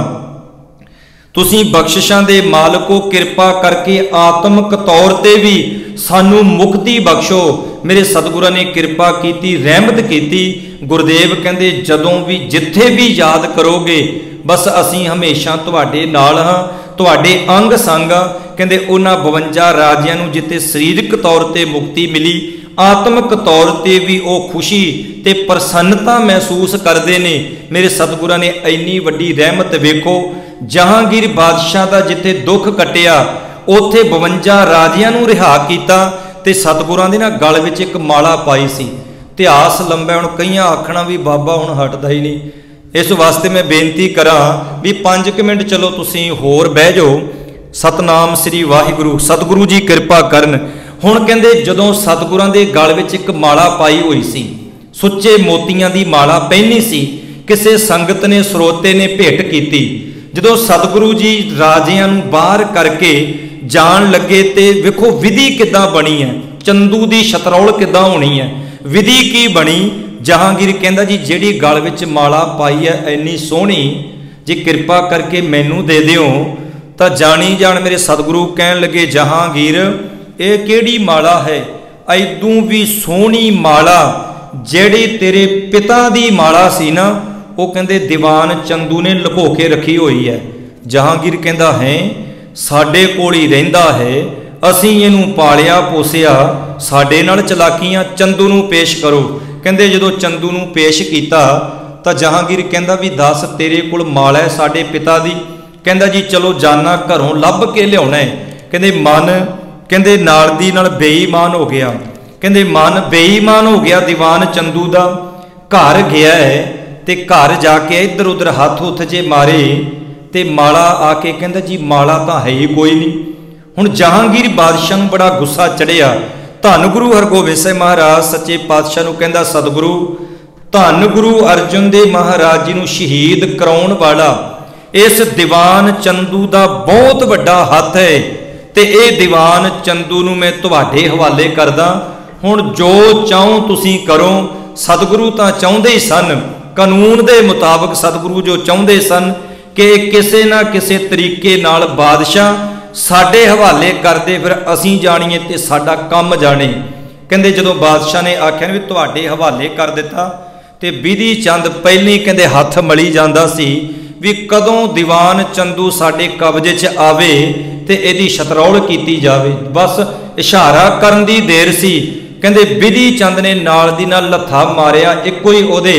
ਤੁਸੀਂ ਬਖਸ਼ਿਸ਼ਾਂ ਦੇ ਮਾਲਕੋ, ਕਿਰਪਾ ਕਰਕੇ ਆਤਮਿਕ ਤੌਰ ਤੇ ਵੀ ਸਾਨੂੰ ਮੁਕਤੀ ਬਖਸ਼ੋ। ਮੇਰੇ ਸਤਿਗੁਰਾਂ ਨੇ ਕਿਰਪਾ ਕੀਤੀ, ਰਹਿਮਤ ਕੀਤੀ। ਗੁਰਦੇਵ ਕਹਿੰਦੇ ਜਦੋਂ ਵੀ ਜਿੱਥੇ ਵੀ ਯਾਦ ਕਰੋਗੇ ਬਸ ਅਸੀਂ ਹਮੇਸ਼ਾ ਤੁਹਾਡੇ ਨਾਲ ਹਾਂ, ਤੁਹਾਡੇ ਅੰਗ ਸੰਗ ਹਾਂ। ਕਹਿੰਦੇ ਉਹਨਾਂ 52 ਰਾਜਿਆਂ ਨੂੰ ਜਿੱਥੇ ਸਰੀਰਕ ਤੌਰ ਤੇ ਮੁਕਤੀ ਮਿਲੀ, ਆਤਮਿਕ ਤੌਰ ਤੇ ਵੀ ਉਹ ਖੁਸ਼ੀ ਤੇ ਪ੍ਰਸੰਨਤਾ ਮਹਿਸੂਸ ਕਰਦੇ ਨੇ। ਮੇਰੇ ਸਤਿਗੁਰਾਂ ਨੇ ਇੰਨੀ ਵੱਡੀ ਰਹਿਮਤ ਵੇਖੋ, ਜਹਾਂਗੀਰ ਬਾਦਸ਼ਾਹ ਦਾ ਜਿੱਥੇ ਦੁੱਖ ਕੱਟਿਆ ਉੱਥੇ 52 ਰਾਜਿਆਂ ਨੂੰ ਰਿਹਾ ਕੀਤਾ ਤੇ ਸਤਿਗੁਰਾਂ ਦੇ ਨਾ ਗਲ ਵਿੱਚ ਇੱਕ ਮਾਲਾ ਪਾਈ ਸੀ। ਇਤਿਹਾਸ ਲੰਬਾ, ਹੁਣ ਕਈਆਂ ਆਖਣਾ ਵੀ ਬਾਬਾ ਹੁਣ ਹਟਦਾ ਹੀ ਨਹੀਂ। ਇਸ ਵਾਸਤੇ ਮੈਂ ਬੇਨਤੀ ਕਰਾਂ ਵੀ 5 ਮਿੰਟ ਚਲੋ ਤੁਸੀਂ ਹੋਰ ਬਹਿ ਜਾਓ। ਸਤਨਾਮ ਸ੍ਰੀ ਵਾਹਿਗੁਰੂ, ਸਤਿਗੁਰੂ ਜੀ ਕਿਰਪਾ ਕਰਨ। ਹੁਣ ਕਹਿੰਦੇ ਜਦੋਂ ਸਤਿਗੁਰਾਂ ਦੇ ਗਲ ਵਿੱਚ ਇੱਕ ਮਾਲਾ ਪਾਈ ਹੋਈ ਸੀ, ਸੁੱਚੇ ਮੋਤੀਆਂ ਦੀ ਮਾਲਾ ਪਹਿਨੀ ਸੀ, ਕਿਸੇ ਸੰਗਤ ਨੇ ਸਰੋਤੇ ਨੇ ਭੇਟ ਕੀਤੀ। ਜਦੋਂ ਸਤਿਗੁਰੂ ਜੀ ਰਾਜਿਆਂ ਨੂੰ ਬਾਹਰ ਕਰਕੇ ਜਾਣ ਲੱਗੇ ਤੇ ਵੇਖੋ ਵਿਧੀ ਕਿੱਦਾਂ ਬਣੀ ਹੈ, ਚੰਦੂ ਦੀ ਸ਼ਤਰੌਲ ਕਿੱਦਾਂ ਹੋਣੀ ਹੈ, ਵਿਧੀ ਕੀ ਬਣੀ। ਜਹਾਂਗੀਰ ਕਹਿੰਦਾ ਜੀ ਜਿਹੜੀ ਗਲ ਵਿੱਚ ਮਾਲਾ ਪਾਈ ਹੈ ਇੰਨੀ ਸੋਹਣੀ, ਜੇ ਕਿਰਪਾ ਕਰਕੇ ਮੈਨੂੰ ਦੇ ਦਿਓ। ਤਾਂ ਜਾਣੀ ਜਾਣ ਮੇਰੇ ਸਤਿਗੁਰੂ ਕਹਿਣ ਲੱਗੇ, ਜਹਾਂਗੀਰ ਇਹ ਕਿਹੜੀ ਮਾਲਾ ਹੈ, ਐਦੂ ਵੀ ਸੋਹਣੀ ਮਾਲਾ ਜਿਹੜੀ ਤੇਰੇ ਪਿਤਾ ਦੀ ਮਾਲਾ ਸੀ ਨਾ, ਉਹ ਕਹਿੰਦੇ ਦੀਵਾਨ ਚੰਦੂ ਨੇ ਲੁਕੋ ਕੇ ਰੱਖੀ ਹੋਈ ਹੈ। ਜਹਾਂਗੀਰ ਕਹਿੰਦਾ ਹੈ ਸਾਡੇ ਕੋਲ ਹੀ ਰਹਿੰਦਾ ਹੈ, ਅਸੀਂ ਇਹਨੂੰ ਪਾਲਿਆ ਪੋਸਿਆ, ਸਾਡੇ ਨਾਲ ਚਲਾਕੀਆਂ, ਚੰਦੂ ਨੂੰ ਪੇਸ਼ ਕਰੋ। ਕਹਿੰਦੇ ਜਦੋਂ ਚੰਦੂ ਨੂੰ ਪੇਸ਼ ਕੀਤਾ ਤਾਂ ਜਹਾਂਗੀਰ ਕਹਿੰਦਾ ਵੀ ਦੱਸ ਤੇਰੇ ਕੋਲ ਮਾਲ ਹੈ ਸਾਡੇ ਪਿਤਾ ਦੀ। ਕਹਿੰਦਾ ਜੀ ਚਲੋ ਜਾਨਾ ਘਰੋਂ ਲੱਭ ਕੇ ਲਿਆਉਣਾ ਹੈ। ਕਹਿੰਦੇ ਮਨ ਕਹਿੰਦੇ ਨਾਲ ਦੀ ਨਾਲ ਬੇਈਮਾਨ ਹੋ ਗਿਆ। ਕਹਿੰਦੇ ਮਨ ਬੇਈਮਾਨ ਹੋ ਗਿਆ ਦੀਵਾਨ ਚੰਦੂ ਦਾ। ਘਰ ਗਿਆ ਹੈ ਤੇ ਘਰ ਜਾ ਕੇ ਇੱਧਰ ਉੱਧਰ ਹੱਥ ਉੱਥ ਜੇ ਮਾਰੇ ਤੇ ਮਾਲਾ ਆ ਕੇ ਕਹਿੰਦਾ ਜੀ ਮਾਲਾ ਤਾਂ ਹੈ ਹੀ ਕੋਈ ਨਹੀਂ। ਹੁਣ ਜਹਾਂਗੀਰ ਬਾਦਸ਼ਾਹ ਨੂੰ ਬੜਾ ਗੁੱਸਾ ਚੜਿਆ। ਧੰਨ ਗੁਰੂ ਹਰਗੋਬਿੰਦ ਸਾਹਿਬ ਮਹਾਰਾਜ ਸੱਚੇ ਪਾਤਸ਼ਾਹ ਨੂੰ ਕਹਿੰਦਾ, ਸਤਿਗੁਰੂ ਧੰਨ ਗੁਰੂ ਅਰਜਨ ਦੇਵ ਮਹਾਰਾਜ ਜੀ ਨੂੰ ਸ਼ਹੀਦ ਕਰਾਉਣ ਵਾਲਾ ਇਸ ਦੀਵਾਨ ਚੰਦੂ ਦਾ ਬਹੁਤ ਵੱਡਾ ਹੱਥ ਹੈ ਤੇ ਇਹ ਦੀਵਾਨ ਚੰਦੂ ਨੂੰ ਮੈਂ ਤੁਹਾਡੇ ਹਵਾਲੇ ਕਰਦਾ। ਹੁਣ ਜੋ ਚਾਹੋ ਤੁਸੀਂ ਕਰੋ। ਸਤਿਗੁਰੂ ਤਾਂ ਚਾਹੁੰਦੇ ਹੀ ਸਨ, ਕਾਨੂੰਨ ਦੇ ਮੁਤਾਬਕ ਸਤਿਗੁਰੂ ਜੋ ਚਾਹੁੰਦੇ ਸਨ ਕਿ ਕਿਸੇ ਨਾ ਕਿਸੇ ਤਰੀਕੇ ਨਾਲ ਬਾਦਸ਼ਾਹ ਸਾਡੇ ਹਵਾਲੇ ਕਰਦੇ, ਫਿਰ ਅਸੀਂ ਜਾਣੀਏ ਤੇ ਸਾਡਾ ਕੰਮ ਜਾਣੇ। ਕਹਿੰਦੇ ਜਦੋਂ ਬਾਦਸ਼ਾਹ ਨੇ ਆਖਿਆ ਵੀ ਤੁਹਾਡੇ ਹਵਾਲੇ ਕਰ ਦਿੱਤਾ ਤੇ ਵਿਧੀ ਚੰਦ ਪਹਿਲੀ ਕਹਿੰਦੇ ਹੱਥ ਮਲੀ ਜਾਂਦਾ ਸੀ ਵੀ ਕਦੋਂ ਦੀਵਾਨ ਚੰਦੂ ਸਾਡੇ ਕਬਜ਼ੇ 'ਚ ਆਵੇ ਤੇ ਇਹਦੀ ਸ਼ਤਰੌਲ ਕੀਤੀ ਜਾਵੇ। ਬਸ ਇਸ਼ਾਰਾ ਕਰਨ ਦੀ ਦੇਰ ਸੀ। ਕਹਿੰਦੇ ਵਿਧੀ ਚੰਦ ਨੇ ਨਾਲ ਦੀ ਨਾਲ ਲੱਥਾ ਮਾਰਿਆ, ਇੱਕੋ ਹੀ ਉਹਦੇ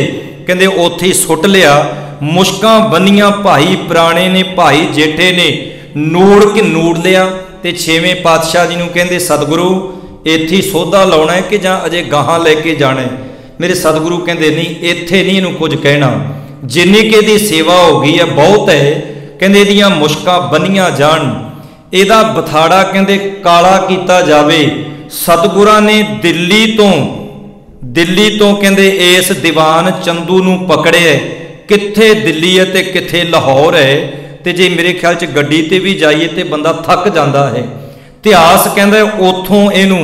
ਕਹਿੰਦੇ ਉੱਥੇ ਹੀ ਸੁੱਟ ਲਿਆ। ਮੁਸ਼ਕਾਂ ਬੰਨੀਆਂ ਭਾਈ ਪੁਰਾਣੇ ਨੇ, ਭਾਈ ਜੇਠੇ ਨੇ ਨੂੜ ਲਿਆ ਤੇ 6ਵੇਂ ਪਾਤਸ਼ਾਹ ਜੀ ਨੂੰ ਕਹਿੰਦੇ ਸਤਿਗੁਰੂ ਇੱਥੇ ਸੌਦਾ ਲਾਉਣਾ ਹੈ ਕਿ ਜਾਂ ਅਜੇ ਗਾਹਾਂ ਲੈ ਕੇ ਜਾਣਾ ਹੈ। ਮੇਰੇ ਸਤਿਗੁਰੂ ਕਹਿੰਦੇ ਨਹੀਂ, ਇੱਥੇ ਨਹੀਂ ਇਹਨੂੰ ਕੁਝ ਕਹਿਣਾ, ਜਿੰਨੀ ਕਿ ਇਹਦੀ ਸੇਵਾ ਹੋ ਗਈ ਹੈ ਬਹੁਤ ਹੈ। ਕਹਿੰਦੇ ਇਹਦੀਆਂ ਮੁਸ਼ਕਾਂ ਬੰਨੀਆਂ ਜਾਣ, ਇਹਦਾ ਬਥਾੜਾ ਕਹਿੰਦੇ ਕਾਲਾ ਕੀਤਾ ਜਾਵੇ। ਸਤਿਗੁਰਾਂ ਨੇ ਦਿੱਲੀ ਤੋਂ ਕਹਿੰਦੇ ਇਸ ਦੀਵਾਨ ਚੰਦੂ ਨੂੰ ਪਕੜਿਆ। ਕਿੱਥੇ ਦਿੱਲੀ ਹੈ ਤੇ ਕਿੱਥੇ ਲਾਹੌਰ ਹੈ, ਤੇ ਜੇ ਮੇਰੇ ਖਿਆਲ 'ਚ ਗੱਡੀ ਤੇ ਵੀ ਜਾਈਏ ਤੇ ਬੰਦਾ ਥੱਕ ਜਾਂਦਾ ਹੈ। ਇਤਿਹਾਸ ਕਹਿੰਦਾ ਉੱਥੋਂ ਇਹਨੂੰ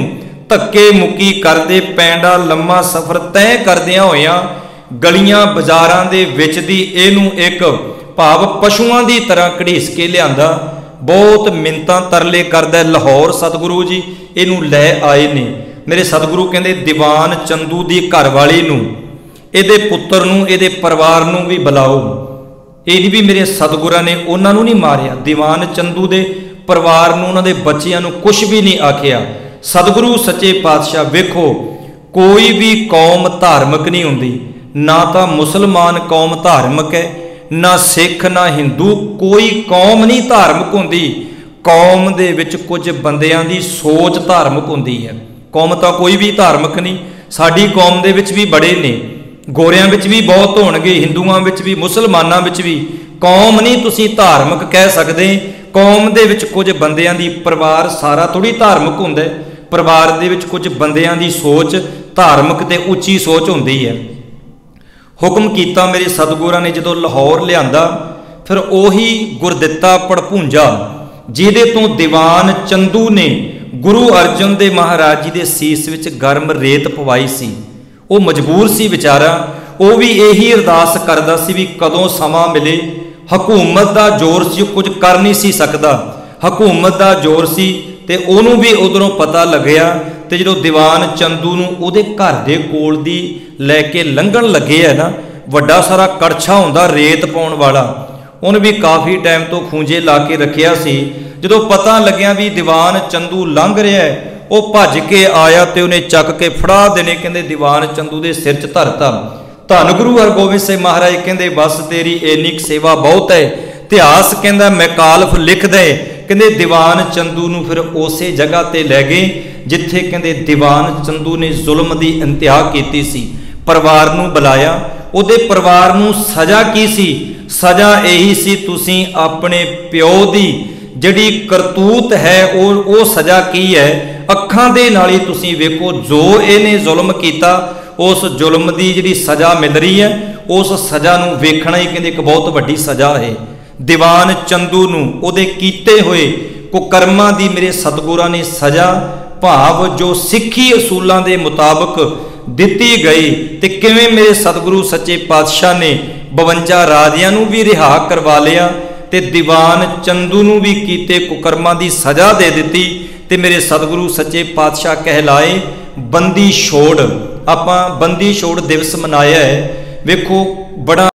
ਧੱਕੇ ਮੁੱਕੀ ਕਰਦੇ ਪੈਂਡਾ ਲੰਮਾ ਸਫ਼ਰ ਤੈਅ ਕਰਦਿਆਂ ਹੋਇਆਂ ਗਲੀਆਂ ਬਾਜ਼ਾਰਾਂ ਦੇ ਵਿੱਚ ਦੀ ਇਹਨੂੰ ਇੱਕ ਭਾਵ ਪਸ਼ੂਆਂ ਦੀ ਤਰ੍ਹਾਂ ਘੜੀਸ ਕੇ ਲਿਆਂਦਾ। ਬਹੁਤ ਮਿੰਨਤਾਂ ਤਰਲੇ ਕਰਦਾ ਲਾਹੌਰ ਸਤਿਗੁਰੂ ਜੀ ਇਹਨੂੰ ਲੈ ਆਏ ਨੇ। ਮੇਰੇ ਸਤਿਗੁਰੂ ਕਹਿੰਦੇ ਦੀਵਾਨ ਚੰਦੂ ਦੀ ਘਰਵਾਲੀ ਨੂੰ, ਇਹਦੇ ਪੁੱਤਰ ਨੂੰ, ਇਹਦੇ ਪਰਿਵਾਰ ਨੂੰ ਵੀ ਬੁਲਾਓ। ਇਹ ਨਹੀਂ ਵੀ ਮੇਰੇ ਸਤਿਗੁਰਾਂ ਨੇ ਉਹਨਾਂ ਨੂੰ ਨਹੀਂ ਮਾਰਿਆ, ਦੀਵਾਨ ਚੰਦੂ ਦੇ ਪਰਿਵਾਰ ਨੂੰ, ਉਹਨਾਂ ਦੇ ਬੱਚਿਆਂ ਨੂੰ ਕੁਝ ਵੀ ਨਹੀਂ ਆਖਿਆ। ਸਤਿਗੁਰੂ ਸੱਚੇ ਪਾਤਸ਼ਾਹ ਵੇਖੋ, ਕੋਈ ਵੀ ਕੌਮ ਧਾਰਮਿਕ ਨਹੀਂ ਹੁੰਦੀ, ਨਾ ਤਾਂ ਮੁਸਲਮਾਨ ਕੌਮ ਧਾਰਮਿਕ ਹੈ, ਨਾ ਸਿੱਖ, ਨਾ ਹਿੰਦੂ, ਕੋਈ ਕੌਮ ਨਹੀਂ ਧਾਰਮਿਕ ਹੁੰਦੀ। ਕੌਮ ਦੇ ਵਿੱਚ ਕੁਝ ਬੰਦਿਆਂ ਦੀ ਸੋਚ ਧਾਰਮਿਕ ਹੁੰਦੀ ਹੈ। ਕੌਮ ਤਾਂ ਕੋਈ ਵੀ ਧਾਰਮਿਕ ਨਹੀਂ। ਸਾਡੀ ਕੌਮ ਦੇ ਵਿੱਚ ਵੀ ਬੜੇ ਨੇ, ਗੋਰਿਆਂ ਵਿੱਚ ਵੀ ਬਹੁਤ ਹੋਣਗੇ, ਹਿੰਦੂਆਂ ਵਿੱਚ ਵੀ, ਮੁਸਲਮਾਨਾਂ ਵਿੱਚ ਵੀ। ਕੌਮ ਨਹੀਂ ਤੁਸੀਂ ਧਾਰਮਿਕ ਕਹਿ ਸਕਦੇ। ਕੌਮ ਦੇ ਵਿੱਚ ਕੁਝ ਬੰਦਿਆਂ ਦੀ, ਪਰਿਵਾਰ ਸਾਰਾ ਥੋੜੀ ਧਾਰਮਿਕ ਹੁੰਦਾ, ਪਰਿਵਾਰ ਦੇ ਵਿੱਚ ਕੁਝ ਬੰਦਿਆਂ ਦੀ ਸੋਚ ਧਾਰਮਿਕ ਤੇ ਉੱਚੀ ਸੋਚ ਹੁੰਦੀ ਹੈ। ਹੁਕਮ ਕੀਤਾ ਮੇਰੇ ਸਤਿਗੁਰਾਂ ਨੇ, ਜਦੋਂ ਲਾਹੌਰ ਲਿਆਂਦਾ, ਫਿਰ ਉਹੀ ਗੁਰਦਿੱਤਾ ਪੜਭੁੰਜਾ ਜਿਹਦੇ ਤੋਂ ਦੀਵਾਨ ਚੰਦੂ ਨੇ ਗੁਰੂ ਅਰਜਨ ਦੇਵ ਮਹਾਰਾਜ ਜੀ ਦੇ ਸੀਸ ਵਿੱਚ ਗਰਮ ਰੇਤ ਪਵਾਈ ਸੀ। ਉਹ ਮਜਬੂਰ ਸੀ ਵਿਚਾਰਾ, ਉਹ ਵੀ ਇਹੀ ਅਰਦਾਸ ਕਰਦਾ ਸੀ ਵੀ ਕਦੋਂ ਸਮਾਂ ਮਿਲੇ। ਹਕੂਮਤ ਦਾ ਜ਼ੋਰ ਸੀ, ਕੁਝ ਕਰ ਨਹੀਂ ਸੀ ਸਕਦਾ, ਹਕੂਮਤ ਦਾ ਜ਼ੋਰ ਸੀ। ਤੇ ਉਹਨੂੰ ਵੀ ਉਧਰੋਂ ਪਤਾ ਲੱਗਿਆ, ਤੇ ਜਦੋਂ ਦੀਵਾਨ ਚੰਦੂ ਨੂੰ ਉਹਦੇ ਘਰ ਦੇ ਕੋਲ ਦੀ ਲੈ ਕੇ ਲੰਘਣ ਲੱਗੇ ਹੈ ਨਾ, ਵੱਡਾ ਸਾਰਾ ਕੜਛਾ ਹੁੰਦਾ ਰੇਤ ਪਾਉਣ ਵਾਲਾ, ਉਹਨੇ ਵੀ ਕਾਫੀ ਟਾਈਮ ਤੋਂ ਖੂੰਜੇ ਲਾ ਕੇ ਰੱਖਿਆ ਸੀ। ਜਦੋਂ ਪਤਾ ਲੱਗਿਆ ਵੀ ਦੀਵਾਨ ਚੰਦੂ ਲੰਘ ਰਿਹਾ ਹੈ, ਉਹ ਭੱਜ ਕੇ ਆਇਆ ਤੇ ਉਹਨੇ ਚੱਕ ਕੇ ਫੜਾ ਦੇਣੇ, ਕਹਿੰਦੇ ਦੀਵਾਨ ਚੰਦੂ ਦੇ ਸਿਰ 'ਚ ਧਰਤਾ। ਧੰਨ ਗੁਰੂ ਹਰਗੋਬਿੰਦ ਸਿੰਘ ਮਹਾਰਾਜ ਕਹਿੰਦੇ ਬਸ ਤੇਰੀ ਇੰਨੀ ਸੇਵਾ ਬਹੁਤ ਹੈ। ਇਤਿਹਾਸ ਕਹਿੰਦਾ ਮੈਕਾਲਫ ਲਿਖਦਾ, ਕਹਿੰਦੇ ਦੀਵਾਨ ਚੰਦੂ ਨੂੰ ਫਿਰ ਉਸੇ ਜਗ੍ਹਾ ਤੇ ਲੈ ਗਏ ਜਿੱਥੇ ਕਹਿੰਦੇ ਦੀਵਾਨ ਚੰਦੂ ਨੇ ਜ਼ੁਲਮ ਦੀ ਇੰਤਹਾ ਕੀਤੀ ਸੀ। ਪਰਿਵਾਰ ਨੂੰ ਬੁਲਾਇਆ, ਉਹਦੇ ਪਰਿਵਾਰ ਨੂੰ ਸਜ਼ਾ ਕੀ ਸੀ? ਸਜ਼ਾ ਇਹੀ ਸੀ, ਤੁਸੀਂ ਆਪਣੇ ਪਿਓ ਦੀ ਜਿਹੜੀ ਕਰਤੂਤ ਹੈ ਉਹ ਸਜ਼ਾ ਕੀ ਹੈ? ਅੱਖਾਂ ਦੇ ਨਾਲ ਹੀ ਤੁਸੀਂ ਵੇਖੋ, ਜੋ ਇਹਨੇ ਜ਼ੁਲਮ ਕੀਤਾ ਉਸ ਜ਼ੁਲਮ ਦੀ ਜਿਹੜੀ ਸਜ਼ਾ ਮਿਲ ਰਹੀ ਹੈ, ਉਸ ਸਜ਼ਾ ਨੂੰ ਵੇਖਣਾ ਹੀ ਕਹਿੰਦੇ ਇੱਕ ਬਹੁਤ ਵੱਡੀ ਸਜ਼ਾ ਹੈ। ਦੀਵਾਨ ਚੰਦੂ ਨੂੰ ਉਹਦੇ ਕੀਤੇ ਹੋਏ ਕੁਕਰਮਾਂ ਦੀ ਮੇਰੇ ਸਤਿਗੁਰਾਂ ਨੇ ਸਜ਼ਾ, ਭਾਵ ਜੋ ਸਿੱਖੀ ਅਸੂਲਾਂ ਦੇ ਮੁਤਾਬਕ ਦਿੱਤੀ ਗਈ। ਤੇ ਕਿਵੇਂ ਮੇਰੇ ਸਤਿਗੁਰੂ ਸੱਚੇ ਪਾਤਸ਼ਾਹ ਨੇ 52 ਰਾਜਿਆਂ ਨੂੰ ਵੀ ਰਿਹਾ ਕਰਵਾ ਲਿਆ ਤੇ ਦੀਵਾਨ ਚੰਦੂ ਨੂੰ ਵੀ ਕੀਤੇ ਕੁਕਰਮਾਂ ਦੀ ਸਜ਼ਾ ਦੇ ਦਿੱਤੀ। ਤੇ ਮੇਰੇ ਸਤਿਗੁਰੂ ਸੱਚੇ ਪਾਤਸ਼ਾਹ ਕਹਿਲਾਏ ਬੰਦੀ ਛੋੜ। ਆਪਾਂ ਬੰਦੀ ਛੋੜ ਦਿਵਸ ਮਨਾਇਆ ਹੈ। ਵੇਖੋ ਬੜਾ